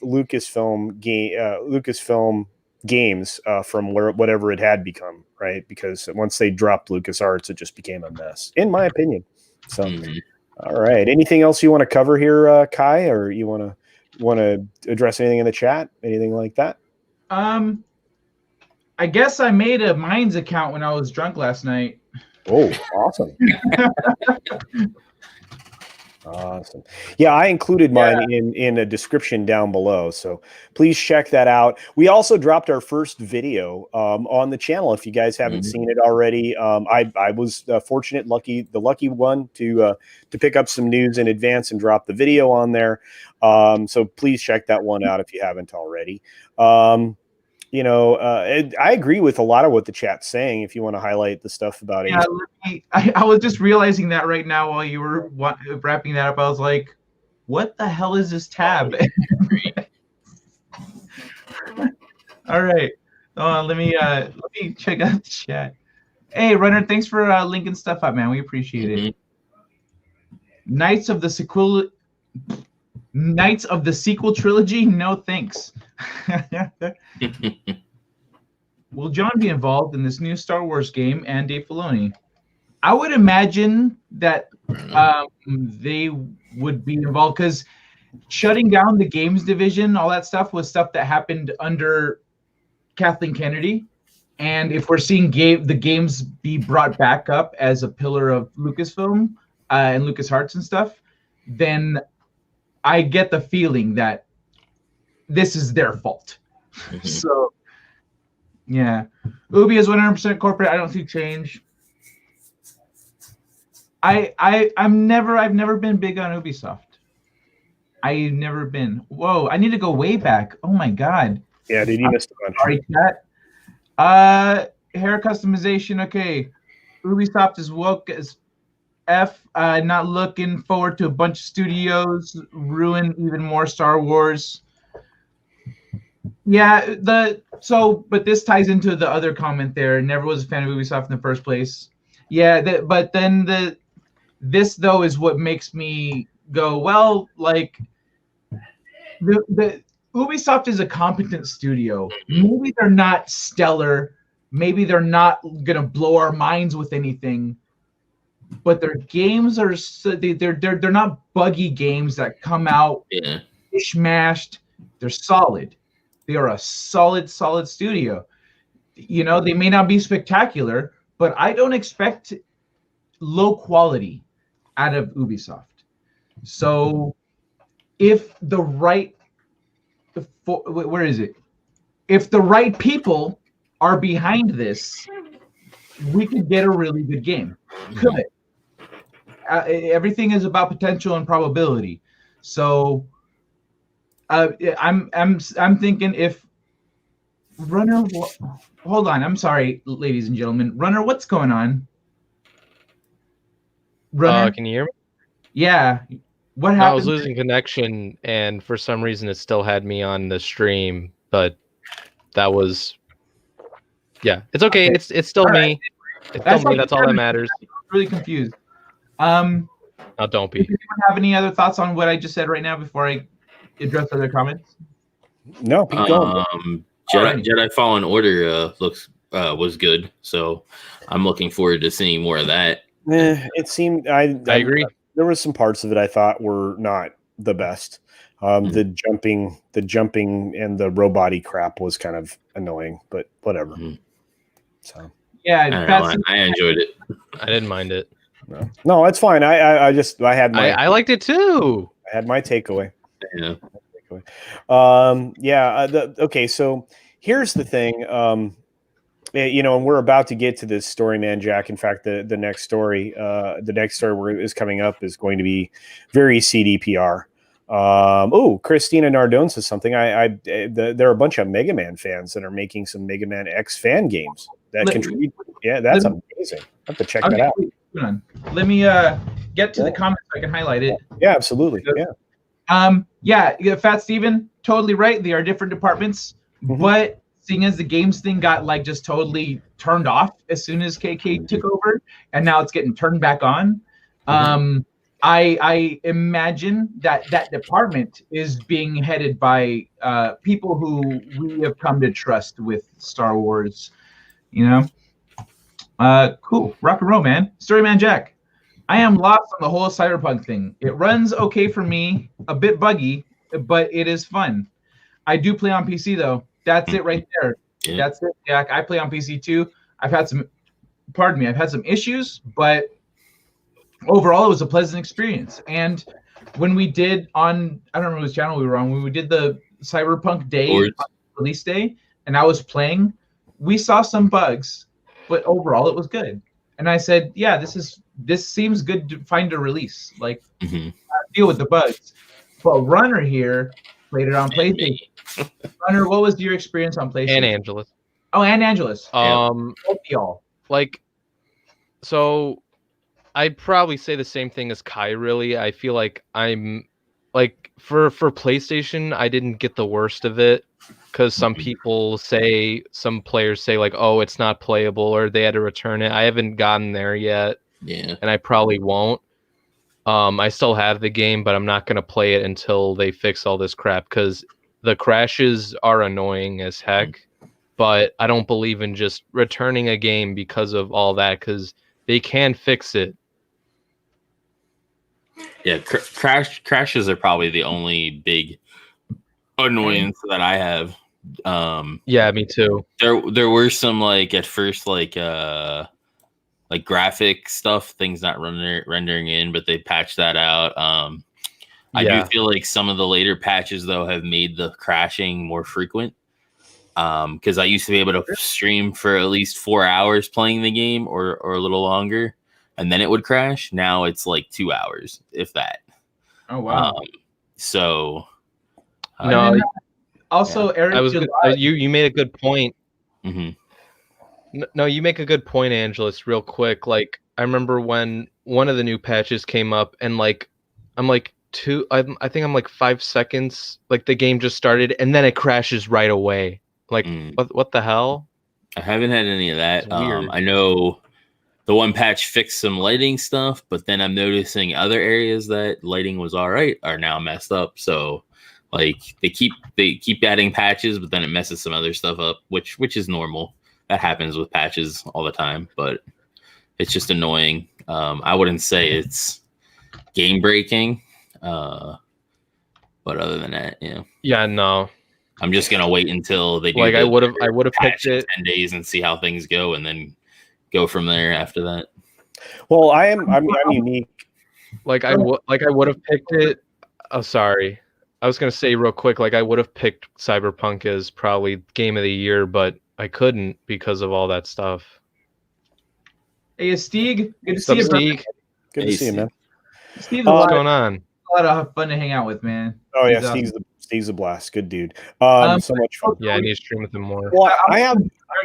Lucasfilm games from whatever it had become, right? Because once they dropped LucasArts, it just became a mess, in my opinion. So, all right. Anything else you want to cover here, Kai, or you want to address anything in the chat, anything like that? I guess I made a Minds account when I was drunk last night. Oh, awesome. Awesome. Yeah, I included mine in a description down below, so please check that out. We also dropped our first video on the channel. If you guys haven't seen it already, I was fortunate, the lucky one to pick up some news in advance and drop the video on there. So please check that one out if you haven't already. I agree with a lot of what the chat's saying. If you want to highlight the stuff about it, I was just realizing that right now while you were wrapping that up. I was like, "What the hell is this tab?" All right, let me check out the chat. Hey, Runner, thanks for linking stuff up, man. We appreciate it. Knights of the sequel trilogy? No thanks. Will John be involved in this new Star Wars game and Dave Filoni? I would imagine that they would be involved because shutting down the games division, all that stuff was stuff that happened under Kathleen Kennedy. And if we're seeing the games be brought back up as a pillar of Lucasfilm and LucasArts and stuff, then I get the feeling that this is their fault. Mhm. So, yeah. Ubi is 100% corporate. I don't see change. I've never been big on Ubisoft. I've never been. Whoa, I need to go way back. Oh my god. Yeah, dude, you missed a bunch. Sorry, chat. Hair customization. Okay. Ubisoft is woke as F. Not looking forward to a bunch of studios ruin even more Star Wars. Yeah, but this ties into the other comment there. Never was a fan of Ubisoft in the first place. Yeah, but then this though is what makes me go, well, like the Ubisoft is a competent studio. Maybe they're not stellar. Maybe they're not gonna blow our minds with anything. But their games are they're not buggy games that come out smashed. They're solid. They are a solid studio. You know, they may not be spectacular, but I don't expect low quality out of Ubisoft. So if the right where is it? If the right people are behind this, we could get a really good game. Could. Everything is about potential and probability. So I'm thinking if Runner, hold on. I'm sorry, ladies and gentlemen. Runner, what's going on? Runner, Can you hear me? Yeah. What happened? No, I was losing connection, and for some reason, it still had me on the stream. But that was, yeah, it's okay. It's still All me. right. It's still me. That's all that matters. I'm really confused. No, don't be. Does anyone have any other thoughts on what I just said right now before I address other comments? No, keep going. Jedi Fallen Order was good, so I'm looking forward to seeing more of that. It seemed I agree. There was some parts of it I thought were not the best. The jumping and the robot-y crap was kind of annoying, but whatever. So yeah, I enjoyed it. I didn't mind it. No, it's fine. I had my I liked it too. I had my takeaway. Yeah. Okay, so here's the thing. And we're about to get to this story, man, Jack. In fact, the next story is coming up is going to be very CDPR. Christina Nardone says something. There are a bunch of Mega Man fans that are making some Mega Man X fan games that contribute. Yeah, that's amazing. I have to check that out. Hold on. Let me get to the comments so I can highlight it. Yeah, absolutely. Yeah. Fat Steven, totally right. They are different departments, but seeing as the games thing got like just totally turned off as soon as KK took over, and now it's getting turned back on. I imagine that department is being headed by people who we have come to trust with Star Wars. Cool. Rock and roll, man. Storyman Jack. I am lost on the whole Cyberpunk thing. It runs okay for me, a bit buggy, but it is fun. I do play on PC though. That's it right there. Yeah. That's it, Jack. I play on PC too. I've had some issues, but overall it was a pleasant experience. And when we did I don't remember which channel we were on, when we did the Cyberpunk day, release day, and I was playing, we saw some bugs, but overall it was good. And I said, yeah, this seems good to find a release, like deal with the bugs. But Runner here played it on PlayStation. Runner, what was your experience on PlayStation? And Angelus. Oh, and Angelus. Both y'all. So I'd probably say the same thing as Kai, really. I feel like I'm for PlayStation, I didn't get the worst of it because some players say like, oh, it's not playable or they had to return it. I haven't gotten there yet. Yeah. And I probably won't. I still have the game, but I'm not going to play it until they fix all this crap because the crashes are annoying as heck. But I don't believe in just returning a game because of all that because they can fix it. Yeah, crashes are probably the only big annoyance that I have. Yeah, me too. There were some like at first like graphic stuff, things not rendering in, but they patched that out. I do Yeah. feel like some of the later patches though have made the crashing more frequent. Because I used to be able to stream for at least 4 hours playing the game or a little longer, and then it would crash. Now it's like 2 hours, if that. Oh wow. So No, Also, Eric I was July. you made a good point. mhm. No, you make a good point, Angelus, real quick. Like, I remember when one of the new patches came up, and like, I'm like I think I'm like 5 seconds, like the game just started, and then it crashes right away. Like, what the hell? I haven't had any of that. It's weird. I know the one patch fixed some lighting stuff, but then I'm noticing other areas that lighting was all right are now messed up. So like they keep adding patches, but then it messes some other stuff up, which is normal. That happens with patches all the time, but it's just annoying. I wouldn't say it's game breaking, but other than that, yeah. Yeah, no. I'm just gonna wait until they do. Like, I would have picked in it 10 days and see how things go, and then go from there after that. Well, I'm unique. Like, I would have picked it. Oh, sorry. I was gonna say real quick, like I would have picked Cyberpunk as probably game of the year, but I couldn't because of all that stuff. Hey, Stieg. Good to What's up, see you, brother. Stieg? Good to see you, man. Steve's What's going on? a lot of fun to hang out with, man. Oh yeah, He's Steve's a blast. Good dude. So much fun. Yeah, I need to stream with him more. Well, I have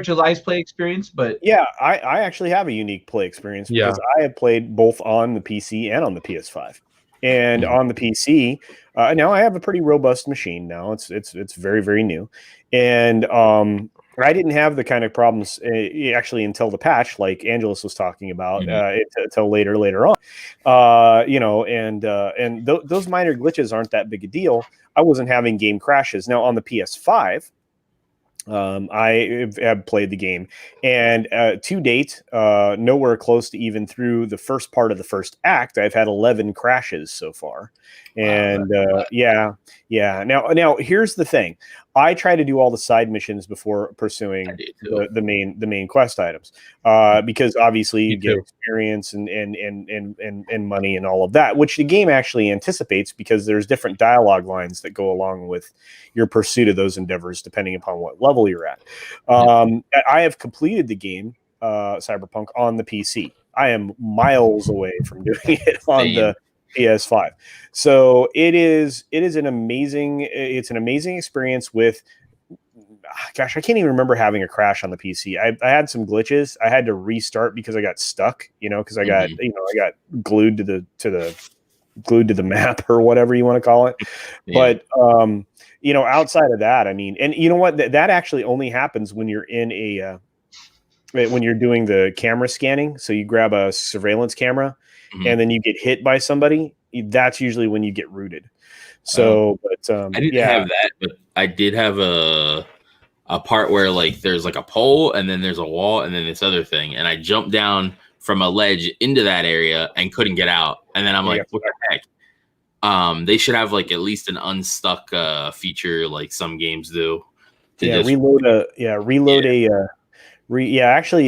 July's play experience, but yeah, I actually have a unique play experience because I have played both on the PC and on the PS5. And on the PC, now I have a pretty robust machine. Now it's very, very new, and I didn't have the kind of problems actually until the patch, like Angelus was talking about, until later on. Those minor glitches aren't that big a deal. I wasn't having game crashes. Now on the PS5, I have played the game, and to date, nowhere close to even through the first part of the first act, I've had 11 crashes so far. And yeah. Now here's the thing: I try to do all the side missions before pursuing the main quest items, because obviously you get experience and money and all of that, which the game actually anticipates because there's different dialogue lines that go along with your pursuit of those endeavors depending upon what level you're at. I have completed the game Cyberpunk on the PC. I am miles away from doing it on the PS5. So it is an amazing experience with, gosh, I can't even remember having a crash on the PC. I had some glitches. I had to restart because I got stuck, because I got glued to the map or whatever you want to call it. But outside of that, I mean, and you know what, that actually only happens when you're in when you're doing the camera scanning. So you grab a surveillance camera and then you get hit by somebody. That's usually when you get rooted. So, I didn't have that, but I did have a part where like there's like a pole and then there's a wall and then this other thing, and I jumped down from a ledge into that area and couldn't get out. And then I'm like, what the heck? They should have like at least an unstuck feature like some games do. Actually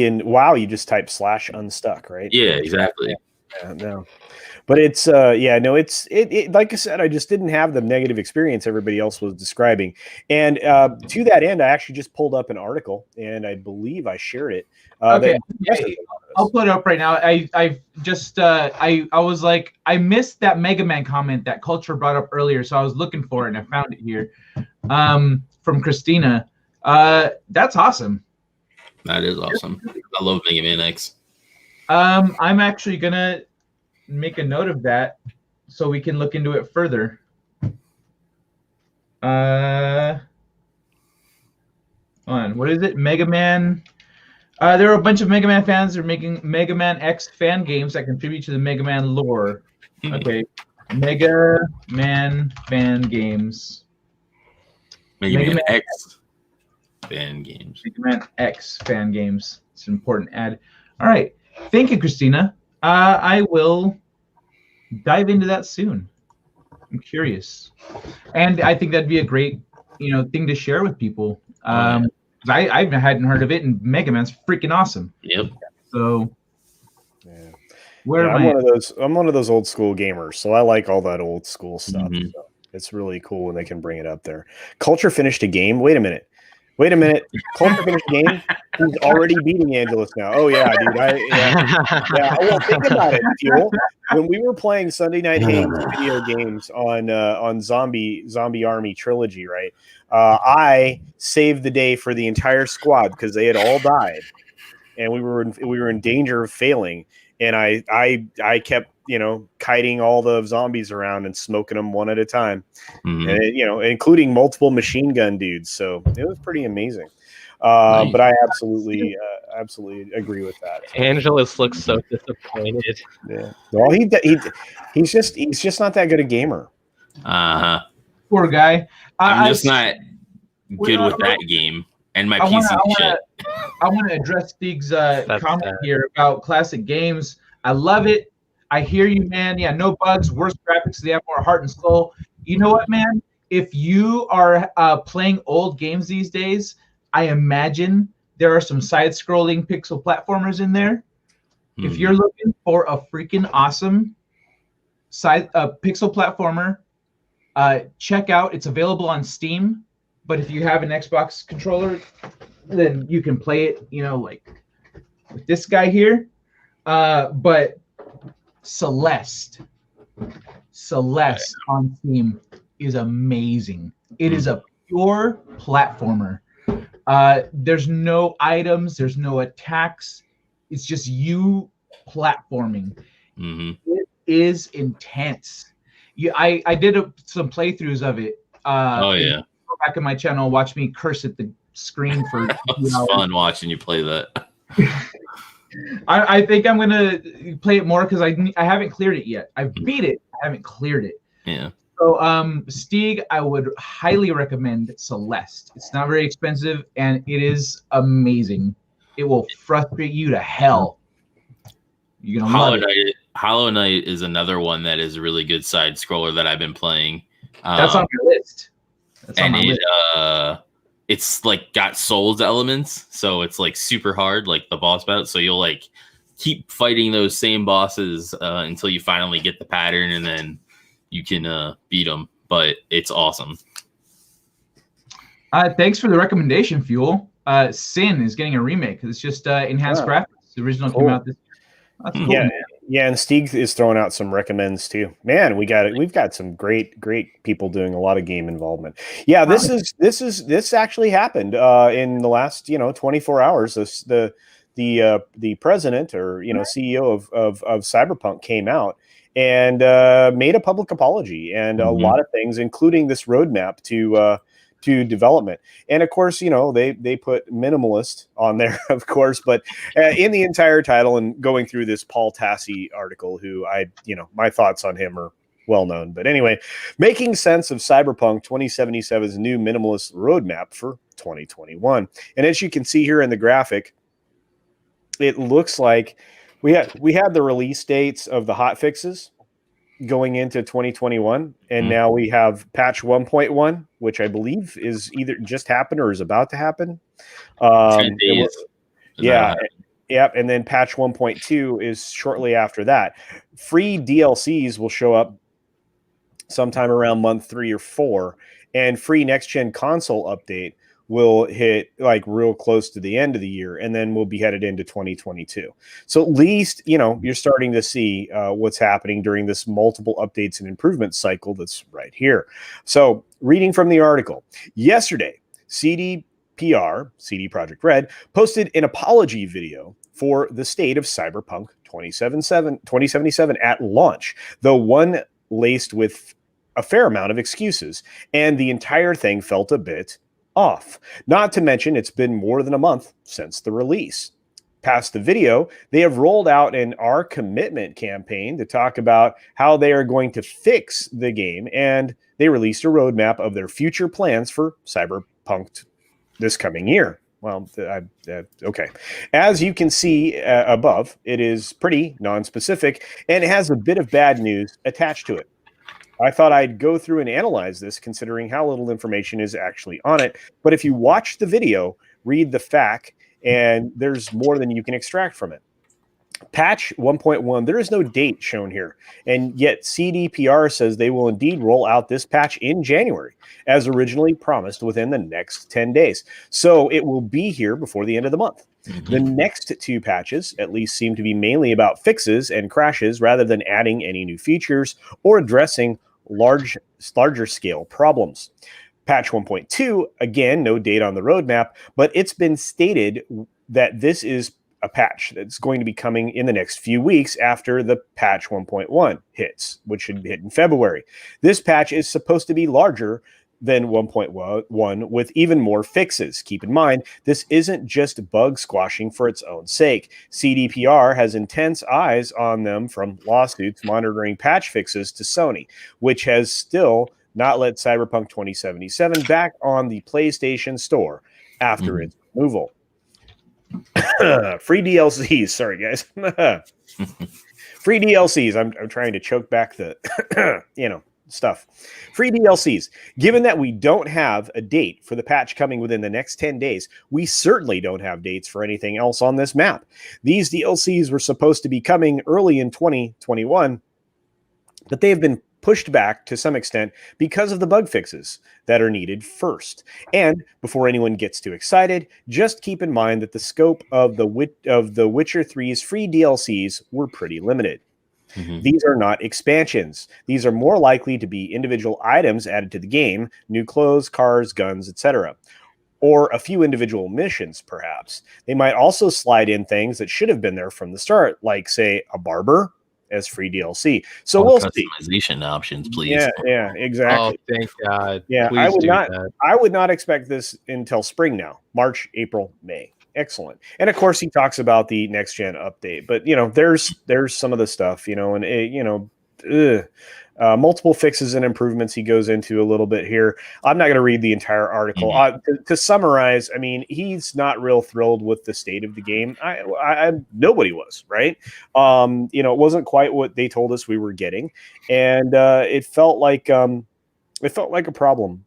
in WoW you just type /unstuck, right? Yeah, exactly. No. But it's it like I said, I just didn't have the negative experience everybody else was describing. And to that end, I actually just pulled up an article and I believe I shared it. Okay. I'll put it up right now. I was like, I missed that Mega Man comment that Culture brought up earlier, so I was looking for it and I found it here. From Christina. That's awesome. That is awesome. I love Mega Man X. I'm actually gonna make a note of that so we can look into it further. What is it? Mega Man. There are a bunch of Mega Man fans that are making Mega Man X fan games that contribute to the Mega Man lore. Okay. Mega Man fan games. Mega Man X fan games. Mega Man X fan games. It's an important ad. All right. Thank you, Christina. I will dive into that soon. I'm curious, and I think that'd be a great, thing to share with people. I hadn't heard of it, and Mega Man's freaking awesome. Yep. So, Yeah. where am I'm I? I'm one of those old school gamers, so I like all that old school stuff. Mhm. So it's really cool when they can bring it up there. Culture finished a game. Wait a minute. Culture finished a game. He's already beating Angelus now. Oh yeah, dude. Yeah. Well, think about it, Fuel. When we were playing Sunday Night Hangs video games on Zombie Army Trilogy, right? I saved the day for the entire squad because they had all died, and we were in danger of failing. And I kept kiting all the zombies around and smoking them one at a time, and including multiple machine gun dudes. So it was pretty amazing. Nice. But I absolutely agree with that. Angelus looks so disappointed. Yeah. Well, he's just not that good a gamer. Poor guy. I'm just not good with that game, and my PC shit. I want to address Stig's comment here about classic games. I love it. I hear you, man. Yeah, no bugs, worse graphics. They have more heart and soul. You know what, man? If you are playing old games these days, I imagine there are some side-scrolling pixel platformers in there. If you're looking for a freaking awesome pixel platformer, check out. It's available on Steam. But if you have an Xbox controller, then you can play it, like with this guy here. But Celeste on Steam is amazing. It is a pure platformer. There's no items, there's no attacks. It's just you platforming. It is intense. I did some playthroughs of it. Go back in my channel, watch me curse at the screen for. It's fun watching you play that. I think I'm gonna play it more because I haven't cleared it yet. I've beat it, I haven't cleared it. Yeah. So Stieg, I would highly recommend Celeste. It's not very expensive and it is amazing. It will frustrate you to hell. You're gonna love it. Hollow Knight is another one that is a really good side scroller that I've been playing. That's on your list. It's like got Souls elements, so it's like super hard, like the boss battle. So you'll like keep fighting those same bosses until you finally get the pattern, and then you can beat them. But it's awesome. Thanks for the recommendation, Fuel. Sin is getting a remake. It's just enhanced graphics. The original came out this year. That's cool. Yeah, and Stieg is throwing out some recommends too. Man, we've got some great people doing a lot of game involvement. Yeah, this actually happened in the last 24 hours. The president or CEO of Cyberpunk came out and made a public apology and a lot of things, including this roadmap to development. And of course, they put minimalist on there, of course, but in the entire title and going through this Paul Tassi article, who my thoughts on him are well known. But anyway, making sense of Cyberpunk 2077's new minimalist roadmap for 2021. And as you can see here in the graphic, it looks like we had the release dates of the hot fixes going into 2021, and now we have patch 1.1, which I believe is either just happened or is about to happen. 10 days. And then patch 1.2 is shortly after that. Free DLCs will show up sometime around month 3 or 4, and free next gen console update will hit like real close to the end of the year, and then we'll be headed into 2022. So at least, you're starting to see what's happening during this multiple updates and improvements cycle that's right here. So reading from the article, yesterday, CD Projekt Red, posted an apology video for the state of Cyberpunk 2077 at launch, though one laced with a fair amount of excuses, and the entire thing felt a bit off. Not to mention, it's been more than a month since the release. Past the video, they have rolled out an Our Commitment campaign to talk about how they are going to fix the game, and they released a roadmap of their future plans for Cyberpunk this coming year. Well, okay. As you can see above, it is pretty non-specific, and it has a bit of bad news attached to it. I thought I'd go through and analyze this, considering how little information is actually on it. But if you watch the video, read the FAQ, and there's more than you can extract from it. Patch 1.1, there is no date shown here, and yet CDPR says they will indeed roll out this patch in January, as originally promised within the next 10 days. So it will be here before the end of the month. The next two patches at least seem to be mainly about fixes and crashes rather than adding any new features or addressing larger scale problems. Patch 1.2, again, no date on the roadmap, but it's been stated that this is a patch that's going to be coming in the next few weeks after the patch 1.1 hits, which should hit in February. This patch is supposed to be larger than 1.1 with even more fixes. Keep in mind, this isn't just bug squashing for its own sake. CDPR has intense eyes on them from lawsuits monitoring patch fixes to Sony, which has still not let Cyberpunk 2077 back on the PlayStation Store after its removal. Free DLCs. Sorry, guys. Free DLCs. I'm trying to choke back the, stuff. Free DLCs. Given that we don't have a date for the patch coming within the next 10 days, we certainly don't have dates for anything else on this map. These DLCs were supposed to be coming early in 2021, but they have been pushed back to some extent because of the bug fixes that are needed first. And before anyone gets too excited, just keep in mind that the scope of the Witcher 3's free DLCs were pretty limited. These are not expansions. These are more likely to be individual items added to the game, new clothes, cars, guns, etc. Or a few individual missions, perhaps. They might also slide in things that should have been there from the start, like, say, a barber as free DLC. So we'll see. Customization options, please. Yeah, exactly. Oh, thank God. Yeah, Please I would not expect this until spring now. March, April, May. Excellent. And of course he talks about the next gen update, but there's some of the stuff, multiple fixes and improvements he goes into a little bit here. I'm not going to read the entire article. To summarize, I mean, he's not real thrilled with the state of the game. Nobody was, right? It wasn't quite what they told us we were getting, and it felt like a problem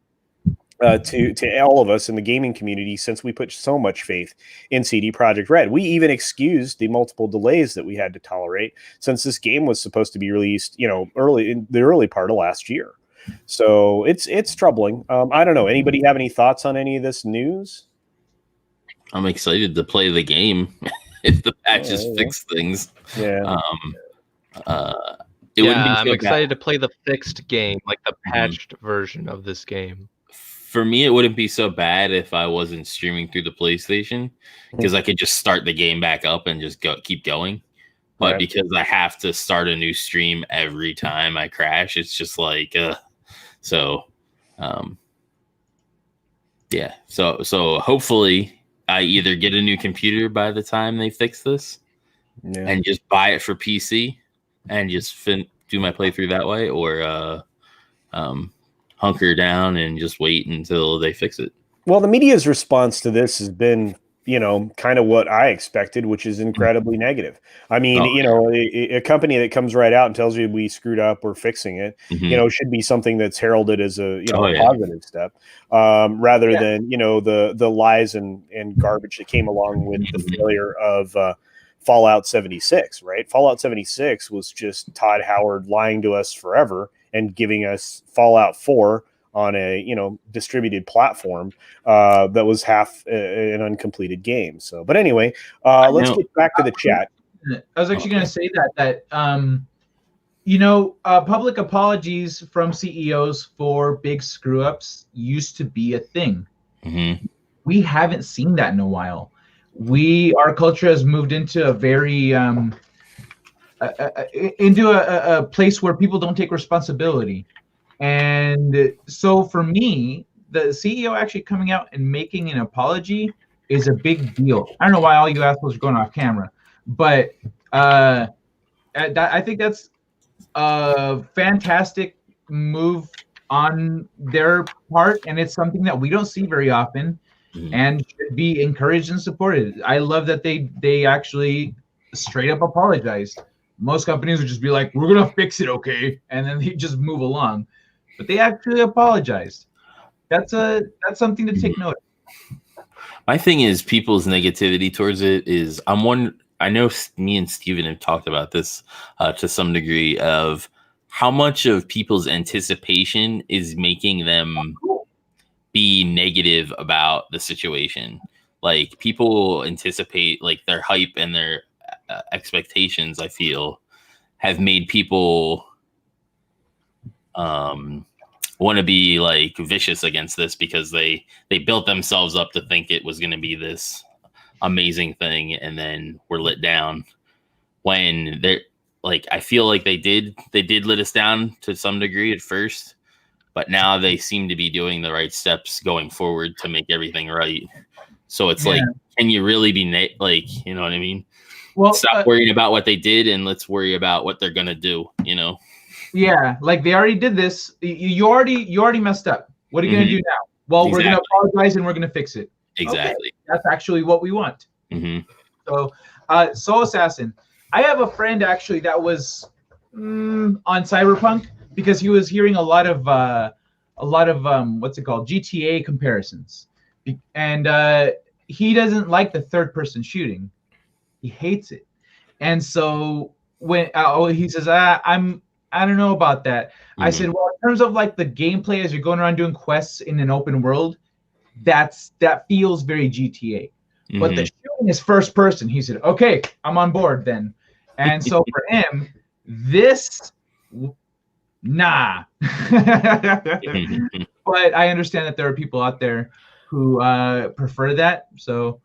to all of us in the gaming community, since we put so much faith in CD Projekt Red. We even excused the multiple delays that we had to tolerate, since this game was supposed to be released, early in the early part of last year. So it's troubling. I don't know. Anybody have any thoughts on any of this news? I'm excited to play the game if the patches fix things. Yeah. I'm excited to play the fixed game, like the patched version of this game. For me, it wouldn't be so bad if I wasn't streaming through the PlayStation, because I could just start the game back up and just keep going. But because I have to start a new stream every time I crash, it's just like, So hopefully I either get a new computer by the time they fix this, and just buy it for PC and just do my playthrough that way, or hunker down and just wait until they fix it. Well, the media's response to this has been, kind of what I expected, which is incredibly negative. I mean, a company that comes right out and tells you we screwed up, we're fixing it, should be something that's heralded as a positive step, rather than, the lies and garbage that came along with the failure of Fallout 76, right? Fallout 76 was just Todd Howard lying to us forever and giving us Fallout 4 on a distributed platform that was half an uncompleted game. So, but anyway, let's get back to the chat. I was actually going to say that public apologies from CEOs for big screw ups used to be a thing. We haven't seen that in a while. Our culture has moved into a very into a place where people don't take responsibility. And so for me, the CEO actually coming out and making an apology is a big deal. I don't know why all you assholes are going off camera, but I think that's a fantastic move on their part, and it's something that we don't see very often. and should be encouraged and supported. I love that they actually straight up apologized. Most companies would just be like, "We're gonna fix it, okay," and then they just move along. But they actually apologized. That's something to take note of. My thing is people's negativity towards it is I know me and Steven have talked about this to some degree of how much of people's anticipation is making them be negative about the situation. Like people anticipate, like their hype and their expectations, I feel, have made people want to be like vicious against this because they built themselves up to think it was going to be this amazing thing, and then were let down when they're like, I feel like they did let us down to some degree at first, but now they seem to be doing the right steps going forward to make everything right. So it's like, can you really be like, you know what I mean? Well, stop worrying about what they did and let's worry about what they're gonna do, you know? Yeah, like they already did this. You already messed up. What are you gonna do now? Well, we're gonna apologize and we're gonna fix it. Exactly. Okay, that's actually what we want. So, Soul Assassin. I have a friend actually that was on Cyberpunk because he was hearing a lot of what's it called, GTA comparisons, and he doesn't like the third-person shooting. He hates it, and so when he says, I don't know about that. I said, well, in terms of like the gameplay as you're going around doing quests in an open world, that feels very GTA. But the shooting is first person. He said, okay, I'm on board then. And so for him, this, nah. But I understand that there are people out there who prefer that. So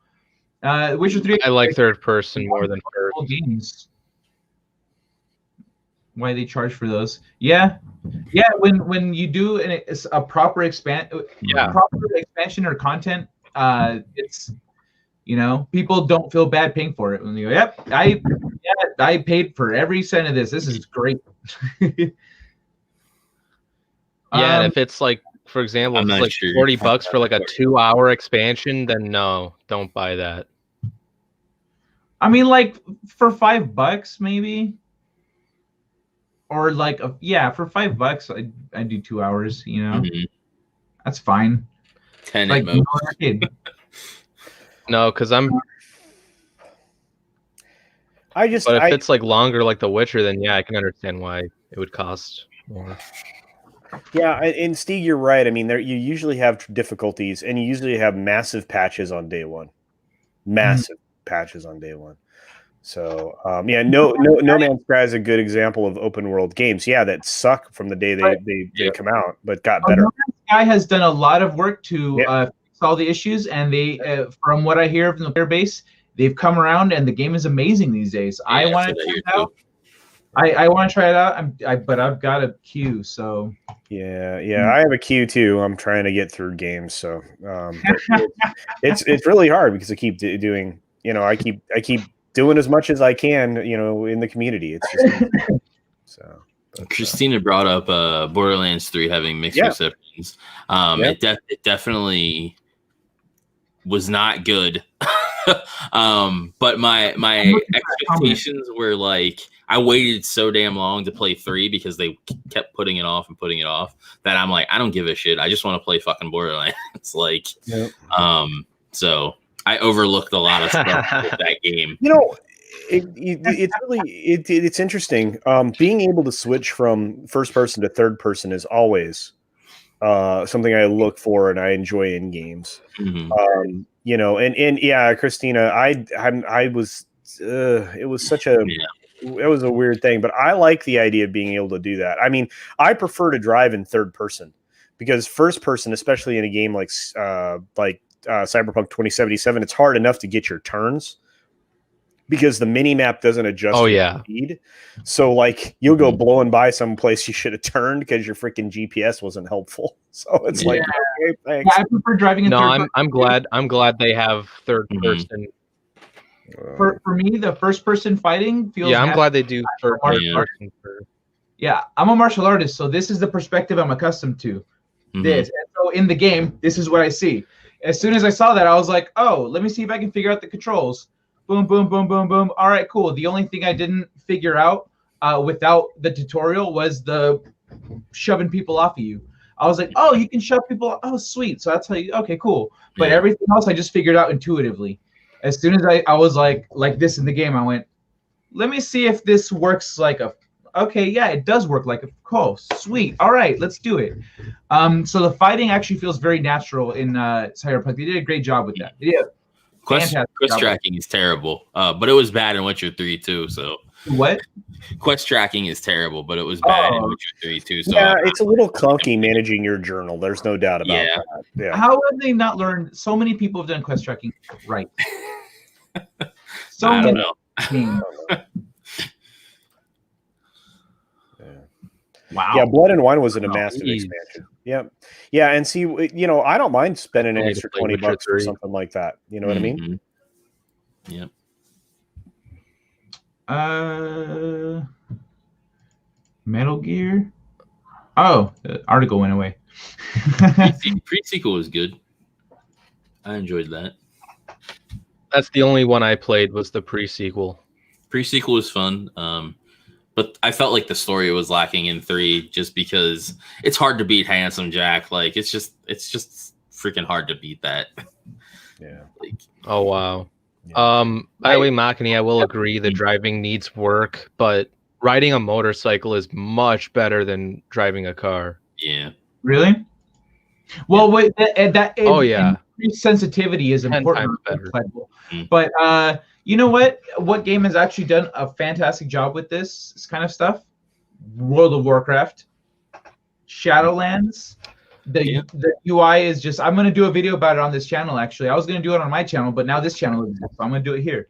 Witcher 3. I like third person more than first. Games. Why they charge for those? Yeah. When you do a proper expansion or content, it's, you know, people don't feel bad paying for it. When you go, yep, I paid for every cent of this. This is great. And if it's like, for example, it's like sure. $40 for like a 2-hour expansion, then no, don't buy that. I mean, like for $5 maybe. Or like, for $5, I do 2 hours, you know, that's fine. 10 like, no, because but if it's like longer, like The Witcher, then yeah, I can understand why it would cost more. Yeah, and Steve, you're right. I mean, you usually have difficulties, and you usually have massive patches on day one. Patches on day one. So No Man's Sky is a good example of open world games. Yeah, that suck from the day they come out, but got better. No Man's Sky has done a lot of work to fix all the issues, and they, from what I hear from the player base, they've come around, and the game is amazing these days. Yeah, I want to try it out. I want to try it out. But I've got a queue, so yeah, I have a queue too. I'm trying to get through games, so it's really hard because I keep doing. You know, I keep doing as much as I can, you know, in the community. It's just so. But, Christina brought up Borderlands 3 having mixed receptions. It definitely was not good. But my expectations were like, I waited so damn long to play 3 because they kept putting it off that I'm like, I don't give a shit. I just want to play fucking Borderlands. Like, so I overlooked a lot of stuff with that game. You know, it's interesting. Being able to switch from first person to third person is always something I look for and I enjoy in games. You know, and yeah, Christina, I was it was such a it was a weird thing, but I like the idea of being able to do that. I mean, I prefer to drive in third person because first person, especially in a game like Cyberpunk 2077, it's hard enough to get your turns because the mini map doesn't adjust your speed. So like you'll go blowing by some place you should have turned because your freaking GPS wasn't helpful. So it's like, okay, thanks. Yeah, I prefer driving in third person. I'm glad they have third person. For me, the first person fighting feels. Yeah, I'm glad they do third person. Yeah, I'm a martial artist, so this is the perspective I'm accustomed to. This, and so in the game, this is what I see. as soon as I saw that, I was like, oh, let me see if I can figure out the controls. Boom, boom, boom, boom, boom. All right, cool. The only thing I didn't figure out without the tutorial was the shoving people off of you. I was like, oh, you can shove people. Oh, sweet. So that's how you, okay, cool. But everything else I just figured out intuitively. As soon as I was like this in the game, I went, let me see if this works like a, okay, yeah, it does work like a, oh, sweet. All right, let's do it. So the fighting actually feels very natural in Cyberpunk. They did a great job with that. Yeah. Quest tracking is terrible, but it was bad in Witcher 3 too. So what? Quest tracking is terrible, but it was bad in Witcher 3 too. So yeah, it's a little clunky managing your journal. There's no doubt about that. Yeah. How have they not learned? So many people have done quest tracking right. So I don't many. know. Wow. Yeah, Blood and Wine was a massive expansion. Yeah. Yeah, and see, you know, I don't mind spending an extra $20 for something like that. You know what I mean? Yep. Metal Gear. Oh, the article went away. Pre-sequel was good. I enjoyed that. That's the only one I played was the pre-sequel. Pre-sequel was fun. But I felt like the story was lacking in 3 just because it's hard to beat Handsome Jack. Like it's just freaking hard to beat that. Yeah. Like, oh wow. Yeah. By the way, Makani, I will agree the driving needs work, but riding a motorcycle is much better than driving a car. Yeah. Really? Well, wait, that sensitivity is 10 important. But you know what? What game has actually done a fantastic job with this kind of stuff? World of Warcraft, Shadowlands. The UI is just. I'm gonna do a video about it on this channel. Actually, I was gonna do it on my channel, but now this channel exists, so I'm gonna do it here.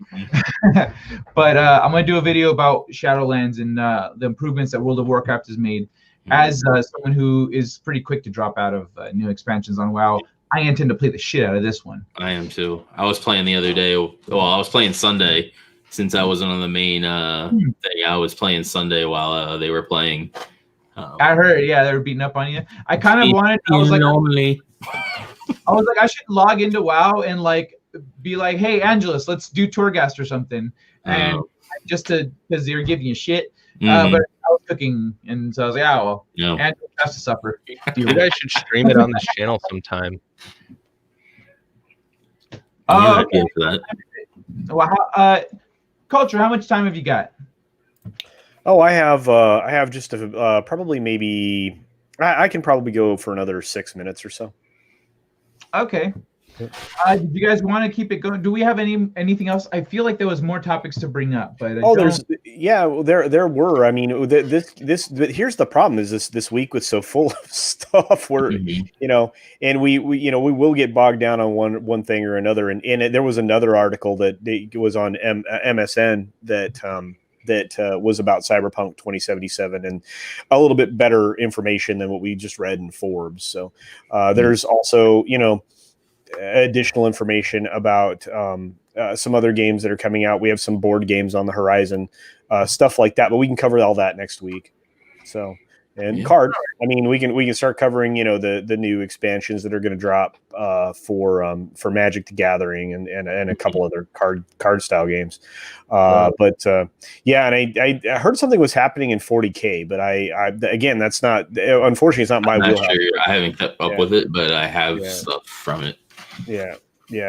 But I'm gonna do a video about Shadowlands and the improvements that World of Warcraft has made. As someone who is pretty quick to drop out of new expansions on WoW, I intend to play the shit out of this one. I am too. I was playing the other day. Well, I was playing Sunday since I wasn't on the main thing. I was playing Sunday while they were playing. I heard, yeah, they were beating up on you. I kind of wanted. I was like, I should log into WoW and like be like, hey, Angelus, let's do Torghast or something, and just because they were giving you shit. But I was cooking, and so I was like, oh, well, Angelus has to suffer. You guys should stream it on this channel sometime. Oh, okay. Well, Culture, how much time have you got? Oh, I have just probably maybe I can probably go for another 6 minutes or so. Okay. Did you guys want to keep it going? Do we have anything else? I feel like there was more topics to bring up, but there were. I mean, here's the problem: is this week was so full of stuff. Where you know, and we will get bogged down on one thing or another. And there was another article that was on MSN that was about Cyberpunk 2077 and a little bit better information than what we just read in Forbes. So there's also additional information about some other games that are coming out. We have some board games on the horizon, stuff like that, but we can cover all that next week. So, and cards, I mean, we can start covering, the new expansions that are going to drop for Magic the Gathering and a couple other card style games. But and I heard something was happening in 40K, but I again, that's not, unfortunately, it's not my wheelhouse. Sure. I haven't kept up with it, but I have stuff from it. Yeah.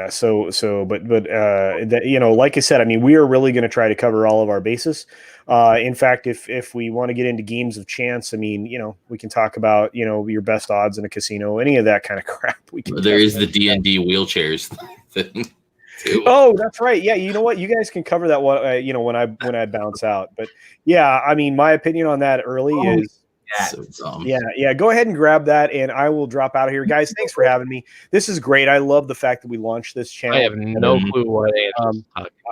So, like I said, I mean, we are really going to try to cover all of our bases. In fact, if we want to get into games of chance, I mean, we can talk about, your best odds in a casino, any of that kind of crap. There is the D&D wheelchairs thing. Oh, that's right. Yeah. You know what? You guys can cover that one, when I bounce out. But yeah, I mean, my opinion on that early is, so dumb. Yeah. Go ahead and grab that, and I will drop out of here, guys. Thanks for having me. This is great. I love the fact that we launched this channel. I have no clue what it is.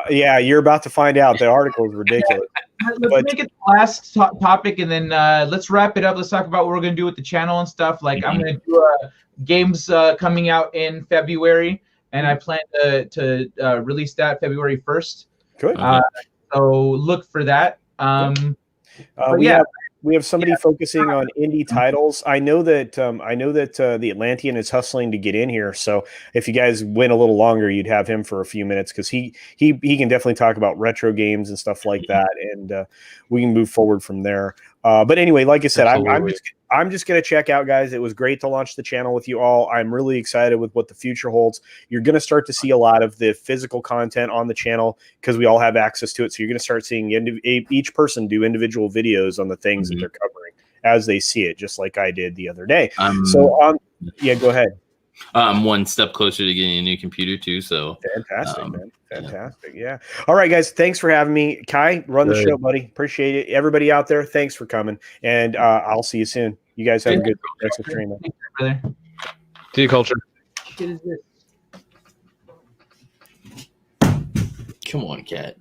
Yeah, you're about to find out. The article is ridiculous. Let's make it the last topic, and then let's wrap it up. Let's talk about what we're going to do with the channel and stuff. Like I'm going to do games coming out in February, and I plan to release that February 1st. Good. So look for that. We have somebody focusing on indie titles. I know that the Atlantean is hustling to get in here. So if you guys went a little longer, you'd have him for a few minutes because he can definitely talk about retro games and stuff like that, and we can move forward from there. But anyway, like I said, I'm just going to check out, guys. It was great to launch the channel with you all. I'm really excited with what the future holds. You're going to start to see a lot of the physical content on the channel because we all have access to it. So you're going to start seeing each person do individual videos on the things that they're covering as they see it, just like I did the other day. Yeah, go ahead. I'm one step closer to getting a new computer too. So fantastic, man. Fantastic. Yeah. All right, guys. Thanks for having me. Kai, run the show, buddy. Appreciate it. Everybody out there, thanks for coming. And I'll see you soon. You guys have a good rest of the stream. See you, Culture. Come on, cat.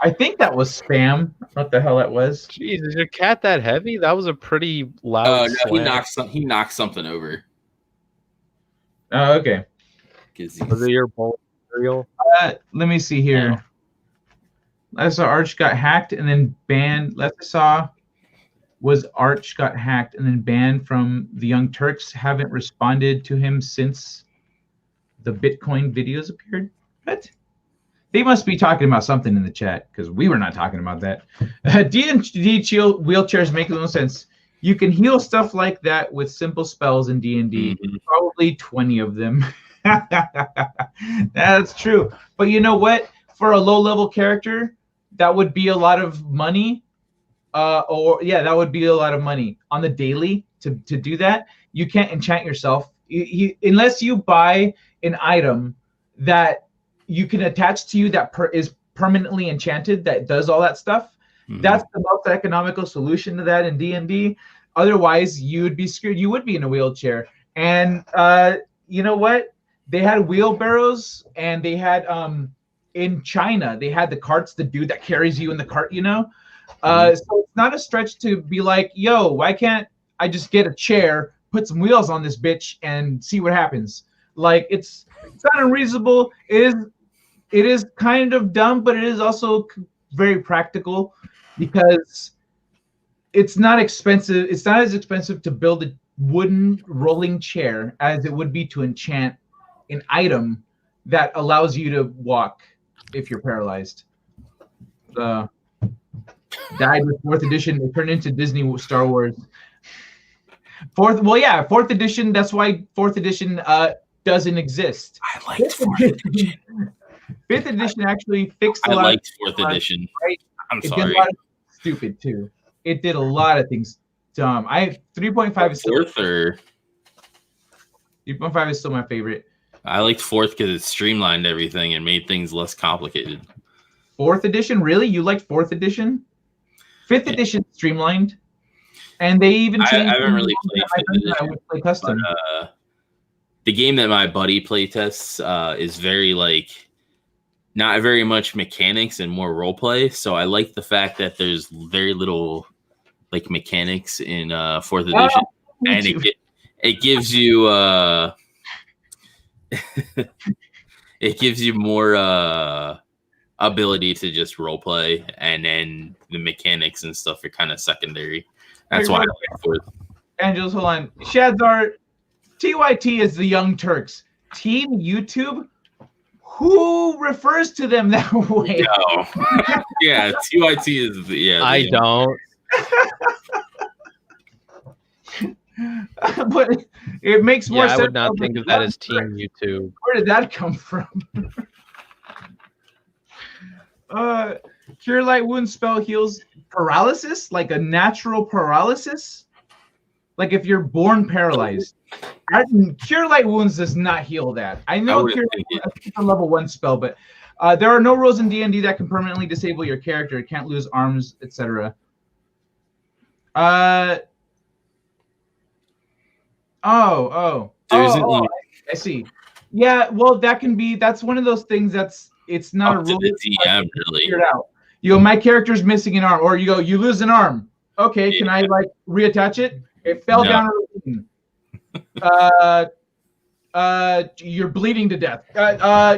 I think that was spam. What the hell that was? Jeez, is your cat that heavy? That was a pretty loud no, he knocked something over. Oh, okay. Was it your bowl cereal? Let me see here. I saw Arch got hacked and then banned. Last I saw was Arch got hacked and then banned from the Young Turks. Haven't responded to him since the Bitcoin videos appeared. What? They must be talking about something in the chat because we were not talking about that. D&D wheelchairs make no sense. You can heal stuff like that with simple spells in D&D. Probably 20 of them. That's true. But you know what? For a low-level character, that would be a lot of money. That would be a lot of money on the daily to do that. You can't enchant yourself unless you buy an item that you can attach to you that is permanently enchanted that does all that stuff. That's the most economical solution to that in D&D. Otherwise, you would be screwed. You would be in a wheelchair. And you know what? They had wheelbarrows, and they had in China they had the carts. The dude that carries you in the cart. So it's not a stretch to be like, yo, why can't I just get a chair, put some wheels on this bitch, and see what happens? Like it's not unreasonable. It is kind of dumb, but it is also very practical because it's not expensive. It's not as expensive to build a wooden rolling chair as it would be to enchant an item that allows you to walk if you're paralyzed. Died with 4th edition. They turned into Disney Star Wars. Fourth edition. That's why 4th edition doesn't exist. I liked 4th edition. 5th edition actually fixed a lot. I liked 4th edition. Right? I'm it sorry. Did a lot of stupid too. It did a lot of things dumb. 3.5 is still 3.5 is still my favorite. I liked 4th because it streamlined everything and made things less complicated. 4th edition, really? You liked 4th edition? 5th edition streamlined, and they even changed. I haven't really played 5th edition. I would play custom. But, the game that my buddy playtests is very not very much mechanics and more role play. So I like the fact that there's very little mechanics in 4th edition, and it gives you it gives you more ability to just role play, and then the mechanics and stuff are kind of secondary. That's why I like 4th. Angels, hold on. Shadzar, TYT is the Young Turks. Team YouTube, who refers to them that way? No. Yeah, TYT is I don't. But it makes more sense. I would not think of that as Team YouTube. Where did that come from? Cure Light Wound spell heals paralysis, like a natural paralysis. Like if you're born paralyzed. Cure Light Wounds does not heal that. I know Cure Light Wounds is a level 1 spell, but there are no rules in D&D that can permanently disable your character. It can't lose arms, etc. I see. Yeah, well, that's one of those things it's not a rule. DM, really. My character's missing an arm, or you lose an arm. Okay, can I reattach it? It fell down a ravine. You're bleeding to death.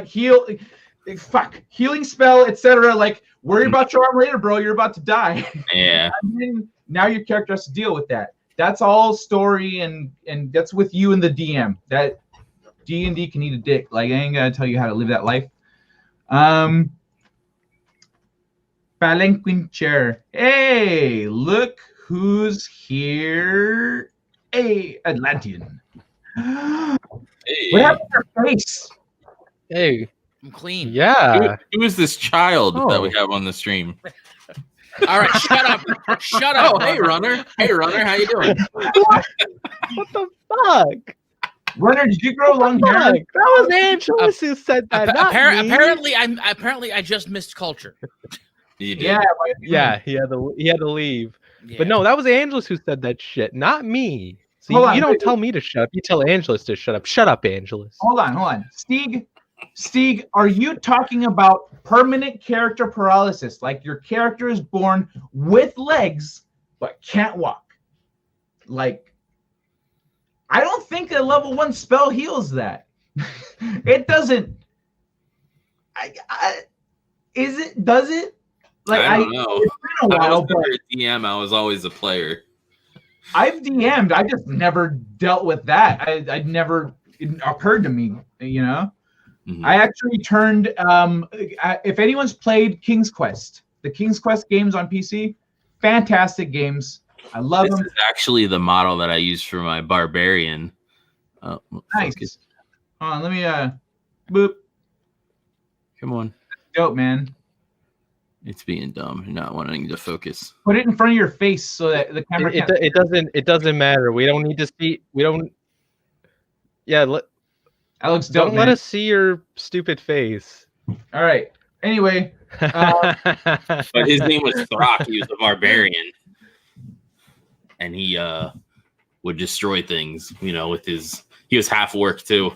Heal. fuck, healing spell, etc. Like, worry about your arm later, bro. You're about to die. Yeah. And then now your character has to deal with that. That's all story, and that's with you and the DM. That D&D can eat a dick. Like, I ain't gonna tell you how to live that life. Palanquin chair. Hey, look who's here. Hey, Atlantean. Hey. What happened to your face? Hey, I'm clean. yeah. Who is this child that Oh. we have on the stream? All right, shut up. Shut up. Oh, hey, Runner. Hey, Runner. How you doing? What the fuck? Runner, did you grow long hair? Fuck, that was Angelus who said that. not me. Apparently, I just missed culture. You did. Yeah. Yeah, he had to leave. Yeah. But no, that was Angelus who said that shit, not me. So Hold on, you don't wait. tell me to shut up. You tell Angelus to shut up. Shut up, Angelus. Hold on. Stieg, are you talking about permanent character paralysis? Like your character is born with legs but can't walk? Like, I don't think a level 1 spell heals that. It doesn't. Is it? Does it? Like, I don't know. It's been a I while, was but never a DM. I was always a player. I've DM'd. I just never dealt with that. I never it occurred to me. You know. Mhm. I actually turned. If anyone's played King's Quest, the King's Quest games on PC, fantastic games. I love This them. is actually the model that I use for my barbarian. Oh, Nice. focus. Hold on, let me boop. Come on. Dope, man. It's being dumb and not wanting to focus. Put it in front of your face so that the camera can't. It doesn't matter. We don't need to see. We don't. Yeah. That looks dope, Don't man. let us see your stupid face. All right. Anyway, But his name was Throck. He was a barbarian, and he would destroy things. You know, with his. He was half orc too.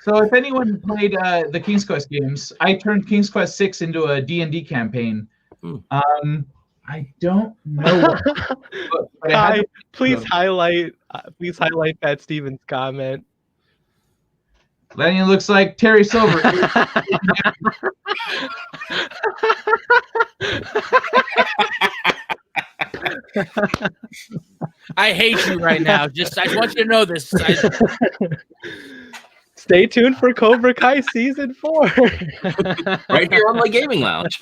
so if anyone played the King's Quest games, I turned King's Quest 6 into a D&D campaign. Hmm. I don't know what, but it had to- please highlight that Steven's comment. Lenny looks like Terry Silver. I hate you right now. I just want you to know this. Stay tuned for Cobra Kai season 4. Right here on my gaming lounge.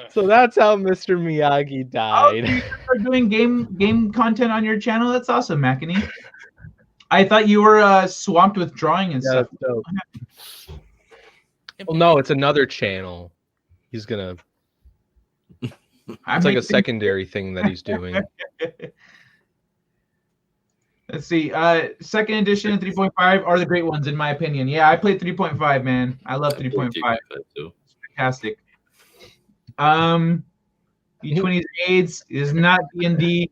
So that's how Mr. Miyagi Oh, died. you are doing game content on your channel? That's awesome, Makini. I thought you were swamped with drawing and Yeah, stuff. that's dope. Well, no, it's another channel. He's gonna. It's like a secondary thing that he's doing. Let's see. Second edition and 3.5 are the great ones in my opinion. Yeah, I played 3.5, man. I love 3.5. Fantastic. E20's AIDS is not D&D.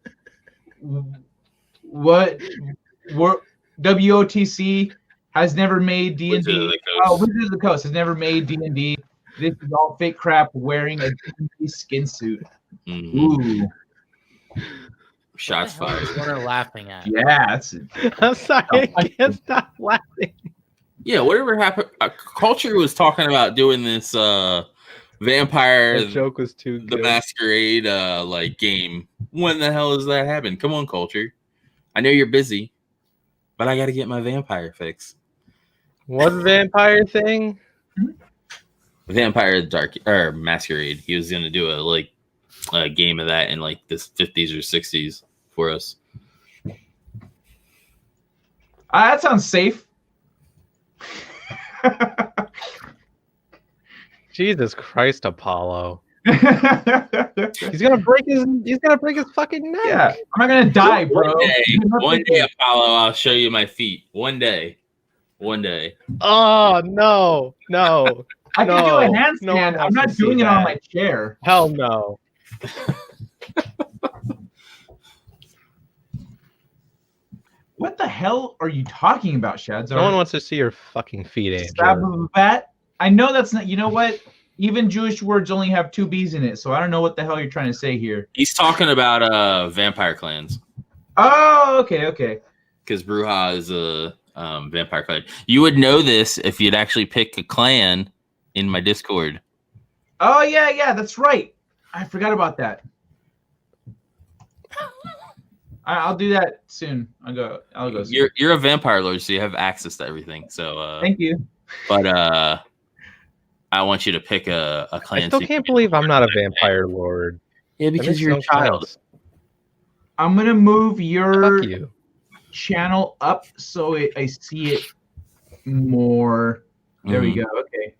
What WOTC has never made D&D. Wizards of the Coast has never made D&D. This is all fake crap wearing a D&D skin suit. Mm-hmm. Ooh. Shots fired. What are laughing at? Yeah, that's I'm sorry, I can't stop laughing. Yeah, whatever happened. Culture was talking about doing this vampire That joke was too the good. Masquerade like game. When the hell does that happen? Come on, Culture. I know you're busy, but I got to get my vampire fix. What vampire thing? Vampire Dark or Masquerade. He was gonna do a game of that in like this 50s or 60s for us. that sounds safe. Jesus Christ, Apollo. He's gonna break his fucking neck. Yeah, I'm not gonna die, bro. One day, Apollo, I'll show you my feet. One day. Oh no. I can do a handstand. no one I'm wants not to see doing it that. on my chair. Hell no. What the hell are you talking about, Shads? No one wants to see your fucking feet, Angel. Sababat? I know that's not. You know what? Even Jewish words only have 2 B's in it, so I don't know what the hell you're trying to say here. He's talking about vampire clans. Oh, okay. because Bruja is a vampire clan. You would know this if you'd actually pick a clan in my Discord. Oh yeah, that's right. I forgot about that. I'll do that soon. I'll go soon. You're a vampire lord, so you have access to everything. So thank you. But I want you to pick a clan. I still can't believe I'm not a vampire lord. Yeah, because you're a child. Sense. I'm gonna move your Fuck you. channel up so I see it more. There we go. Okay.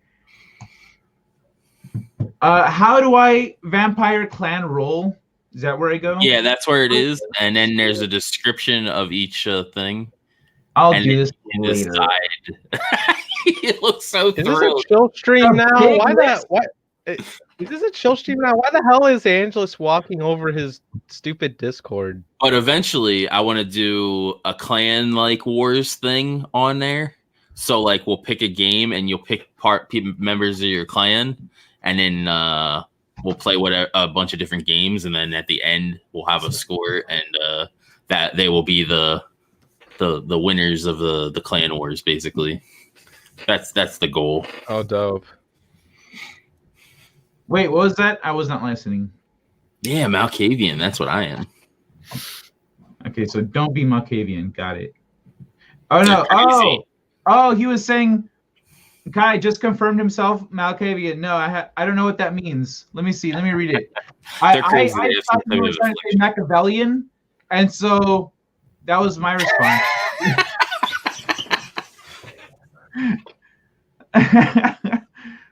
How do I vampire clan roll? Is that where I go? Yeah, that's where it is. And then there's a description of each thing. I'll do this later. It looks so Is thrilled. this a chill stream now? big Why list. that? Why? Is this a chill stream now? Why the hell is Angelus walking over his stupid Discord? But eventually, I want to do a clan like wars thing on there. So like, we'll pick a game, and you'll pick members of your clan, and then we'll play a bunch of different games, and then at the end, we'll have a score, and that they will be the winners of the clan wars. Basically, that's the goal. Oh, dope. Wait, what was that? I was not listening. Yeah, Malkavian. That's what I am. Okay, so don't be Malkavian. Got it. Oh no! Crazy. Oh, he was saying. Kai just confirmed himself Malkavian. No, I don't know what that means. Let me see. Let me read it. I thought you were trying to say Machiavellian, and so that was my response.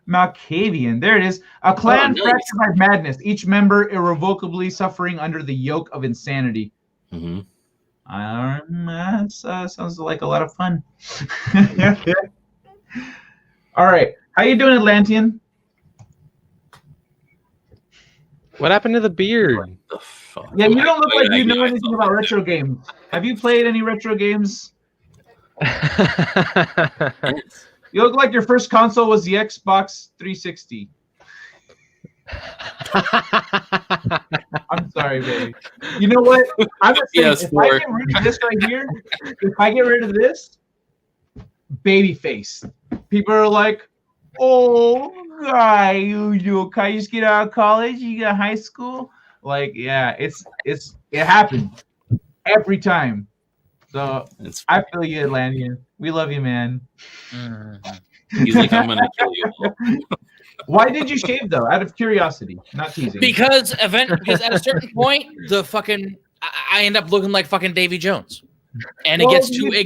Malkavian. There it is. A clan fractured by madness. Each member irrevocably suffering under the yoke of insanity. Mm-hmm. Sounds like a lot of fun. All right. How you doing, Atlantean? What happened to the beard? The fuck? Yeah, you don't look like you know anything about retro games. Have you played any retro games? You look like your first console was the Xbox 360. I'm sorry, baby. You know what? I'm just saying, if I get rid of this right here, if I get rid of this, baby face. People are like, "Oh, guy, you just get out of college, you got high school." Like, yeah, it happened every time. So I feel you, Atlantean. We love you, man. He's like, I'm gonna kill you all. Why did you shave though? Out of curiosity, not teasing. Because at a certain point, I end up looking like fucking Davy Jones, and it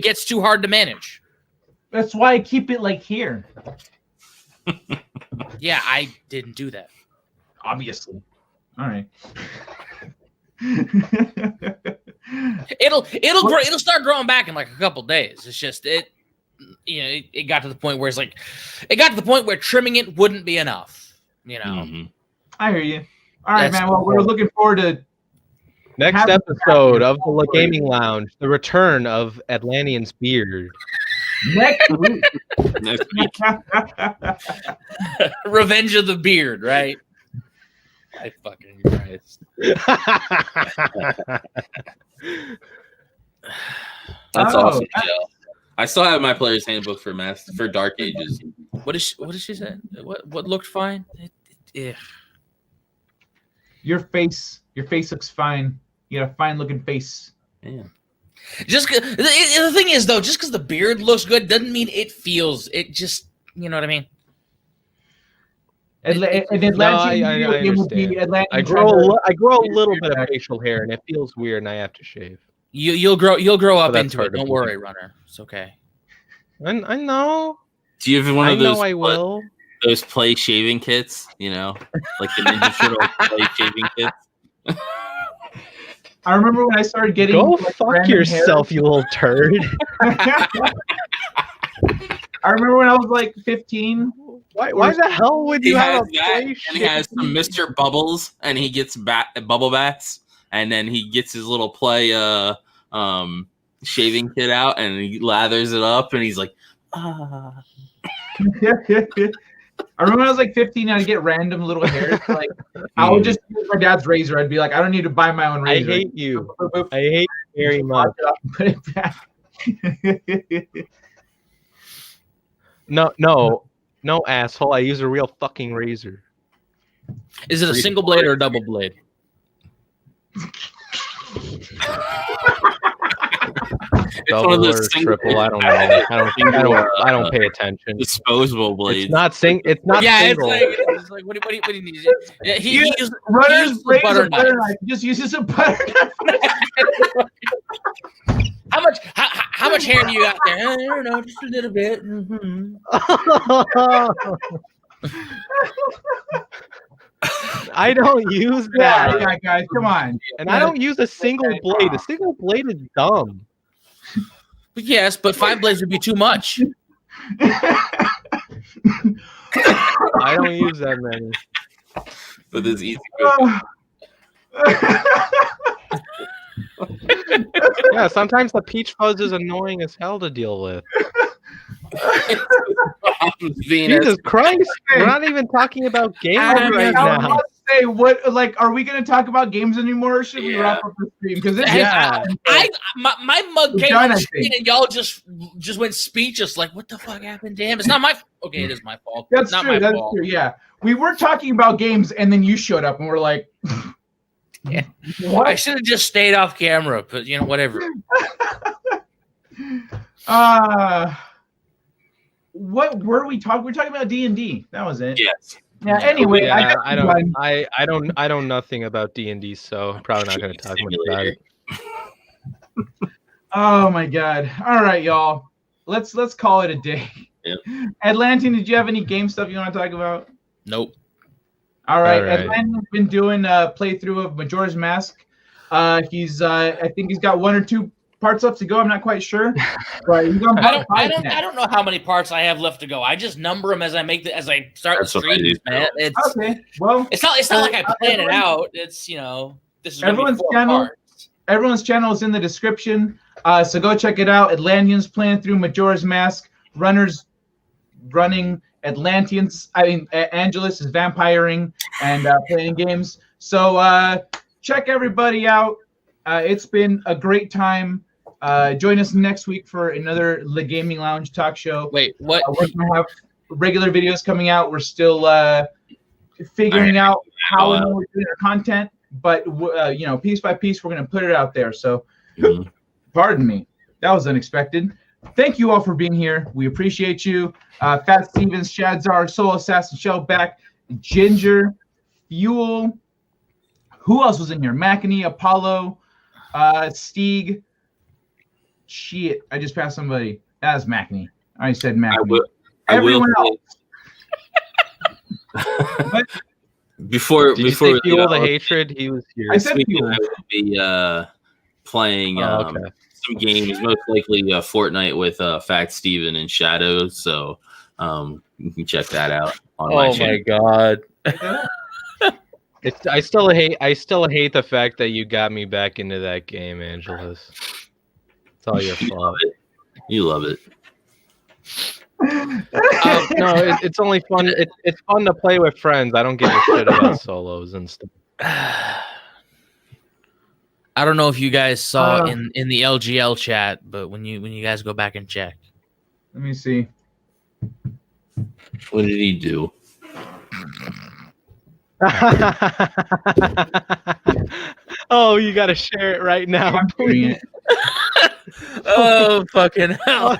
gets too hard to manage. That's why I keep it like here. Yeah, I didn't do that. Obviously. All right. It'll start growing back in like a couple days. It's just it got to the point where trimming it wouldn't be enough. You know. Mm-hmm. I hear you. All right, man. Well, we're looking forward to next episode of the Gaming Lounge, the return of Atlantean's beard. Next week. Revenge of the Beard, right? I fucking Christ. That's awesome. Yeah. I still have my player's handbook for Dark Ages. What did she say? What looked fine? Your face looks fine. You got a fine looking face. Yeah. The thing is though, just because the beard looks good doesn't mean it feels. It just, you know what I mean. I grow a little bit of facial hair, and it feels weird, and I have to shave. You'll grow up into it. Don't worry, Runner. It's okay. I know. Do you have one of those? I will. Those play shaving kits, like the Ninja Turtle play shaving kits. I remember when I started getting. Go fuck yourself, you little turd. I remember when I was like 15. Why the hell would you have a that? And he has some Mr. Bubbles, and he gets bubble baths, and then he gets his little play shaving kit out, and he lathers it up, and he's like, ah. I remember when I was like 15, I'd get random little hairs. Like I would just use my dad's razor. I'd be like, I don't need to buy my own razor. I hate you. I hate you very much. Put it back. No, asshole. I use a real fucking razor. Is it a single blade or a double blade? Double one of or those triple. I don't know. I don't pay attention. Disposable blades. It's not It's not Yeah, single. it's like what do you need? Yeah, he used Runners the blades butter a butter knife. knife. He just uses a butter knife. How much hair do you got there? I don't know, just a little bit. Mm-hmm. I don't use that. Yeah, guys, come on. And I don't use a single blade. A single blade is dumb. Yes, but 5 blades would be too much. I don't use that many. With this easy. Yeah, sometimes the peach fuzz is annoying as hell to deal with. Jesus Christ, we're not even talking about games right I was now. about to say, what? Like, are we going to talk about games anymore, or should we wrap up the stream? Because My mug came done, on I the screen think. and y'all just went speechless. Like, what the fuck happened to him? It's not my. Okay, it is my fault. that's not true. my That's fault. true. Yeah, we were talking about games, and then you showed up, and we're like, Yeah. what? I should have just stayed off camera, but whatever. What were we talking? We're talking about D&D. That was it. Yes. Yeah. Anyway, Yeah, I don't. I don't nothing about D&D, so I'm probably not going to talk much about it. Oh my god! All right, y'all. Let's call it a day. Yep. Atlantean, did you have any game stuff you want to talk about? Nope. All right. All right. Atlantean's been doing a playthrough of Majora's Mask. I think he's got 1 or 2 parts left to go. I'm not quite sure. But he's on I part 5 now. don't know how many parts I have left to go. I just number them as I start That's the what I stream. do. Man. Okay. Well, It's not like I plan it out. It's this is gonna be Everyone's 4 channel- parts. everyone's channel is in the description. So go check it out. Atlanteans playing through Majora's Mask. Runners running Atlanteans. Angelus is vampiring and playing games. So check everybody out. It's been a great time. Join us next week for another Le Gaming Lounge talk show. Wait, what? We're going to have regular videos coming out. We're still figuring out how and when we're doing our content. But, piece by piece, we're going to put it out there. So, pardon me. That was unexpected. Thank you all for being here. We appreciate you. Fat Stevens, Shadzar, Soul Assassin, Shellback, Ginger, Fuel. Who else was in here? Makini, Apollo, Steeg. Shit, I just passed somebody. That was Makini. I said Makini. Everyone else. Before Did you say Fuel the Hatred? He was here. I said speaking, Fuel. I will be playing Okay. some games, most likely Fortnite with Fat Steven and Shadow. So you can check that out on my Oh channel. my god. I still hate the fact that you got me back into that game, Angelus. It's all your fault. You love it. No, it's only fun. It's fun to play with friends. I don't give a shit about solos and stuff. I don't know if you guys saw in the LGL chat, but when you guys go back and check. Let me see. What did he do? Oh, you gotta share it right now. I'm doing it. Oh fucking hell!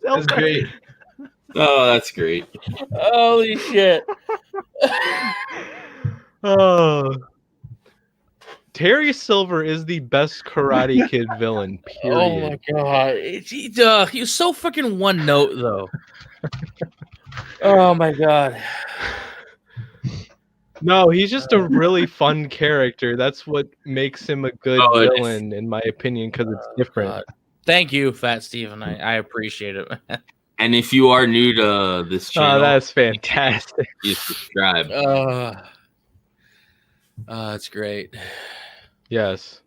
That's great. Oh, that's great. Holy shit! Oh, Terry Silver is the best Karate Kid villain. Period. Oh my god! He was so fucking one note though. Oh my god! No, he's just a really fun character. That's what makes him a good villain, in my opinion, because it's different. Thank you, Fat Steven. I appreciate it. And if you are new to this channel, Oh, that's fantastic. you subscribe. It's great. Yes.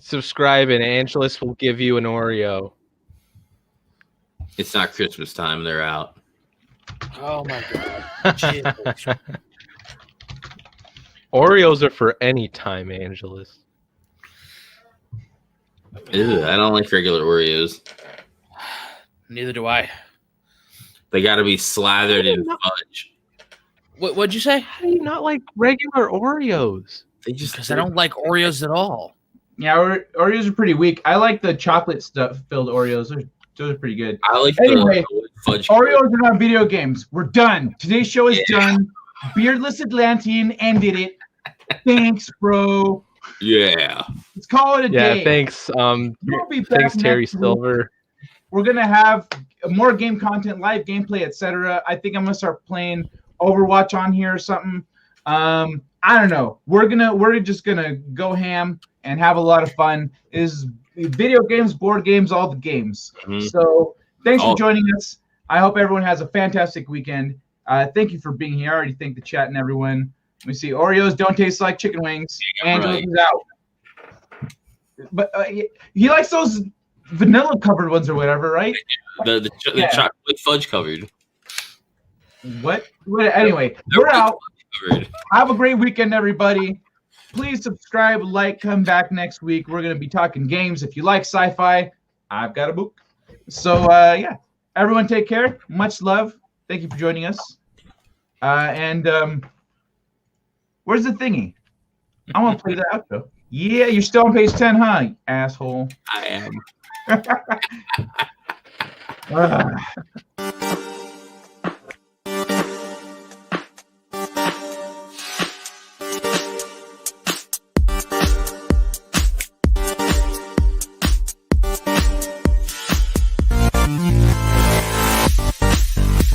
Subscribe and Angelus will give you an Oreo. It's not Christmas time. They're out. Oh my god. Jesus. Oreos are for any time, Angelus. Ew, I don't like regular Oreos. Neither do I. They got to be slathered in fudge. What'd you say? How do you not like regular Oreos? They just Because I don't like Oreos at all. Yeah, Oreos are pretty weak. I like the chocolate stuff filled Oreos. Those are pretty good. I like Anyway, the fudge. Oreos are not video games. We're done. Today's show is done. Beardless Atlantean ended it. Thanks, bro. Yeah. Let's call it a Yeah, day. thanks. We'll be back Thanks, Terry next week. Silver. We're gonna have more game content, live gameplay, etc. I think I'm gonna start playing Overwatch on here or something. I don't know. We're just gonna go ham and have a lot of fun. Is video games, board games, all the games. Mhm. So thanks for joining us. I hope everyone has a fantastic weekend. Thank you for being here. I already thank the chat and everyone. Let me see. Oreos don't taste like chicken wings. Angela is out. But he likes those vanilla covered ones or whatever, right? The chocolate fudge covered. What? Anyway, we're out. Covered. Have a great weekend, everybody. Please subscribe, like, come back next week. We're going to be talking games. If you like sci-fi, I've got a book. So, yeah, everyone take care. Much love. Thank you for joining us. Where's the thingy? I want to play the outro. Yeah, you're still on page 10, huh, you asshole? I am.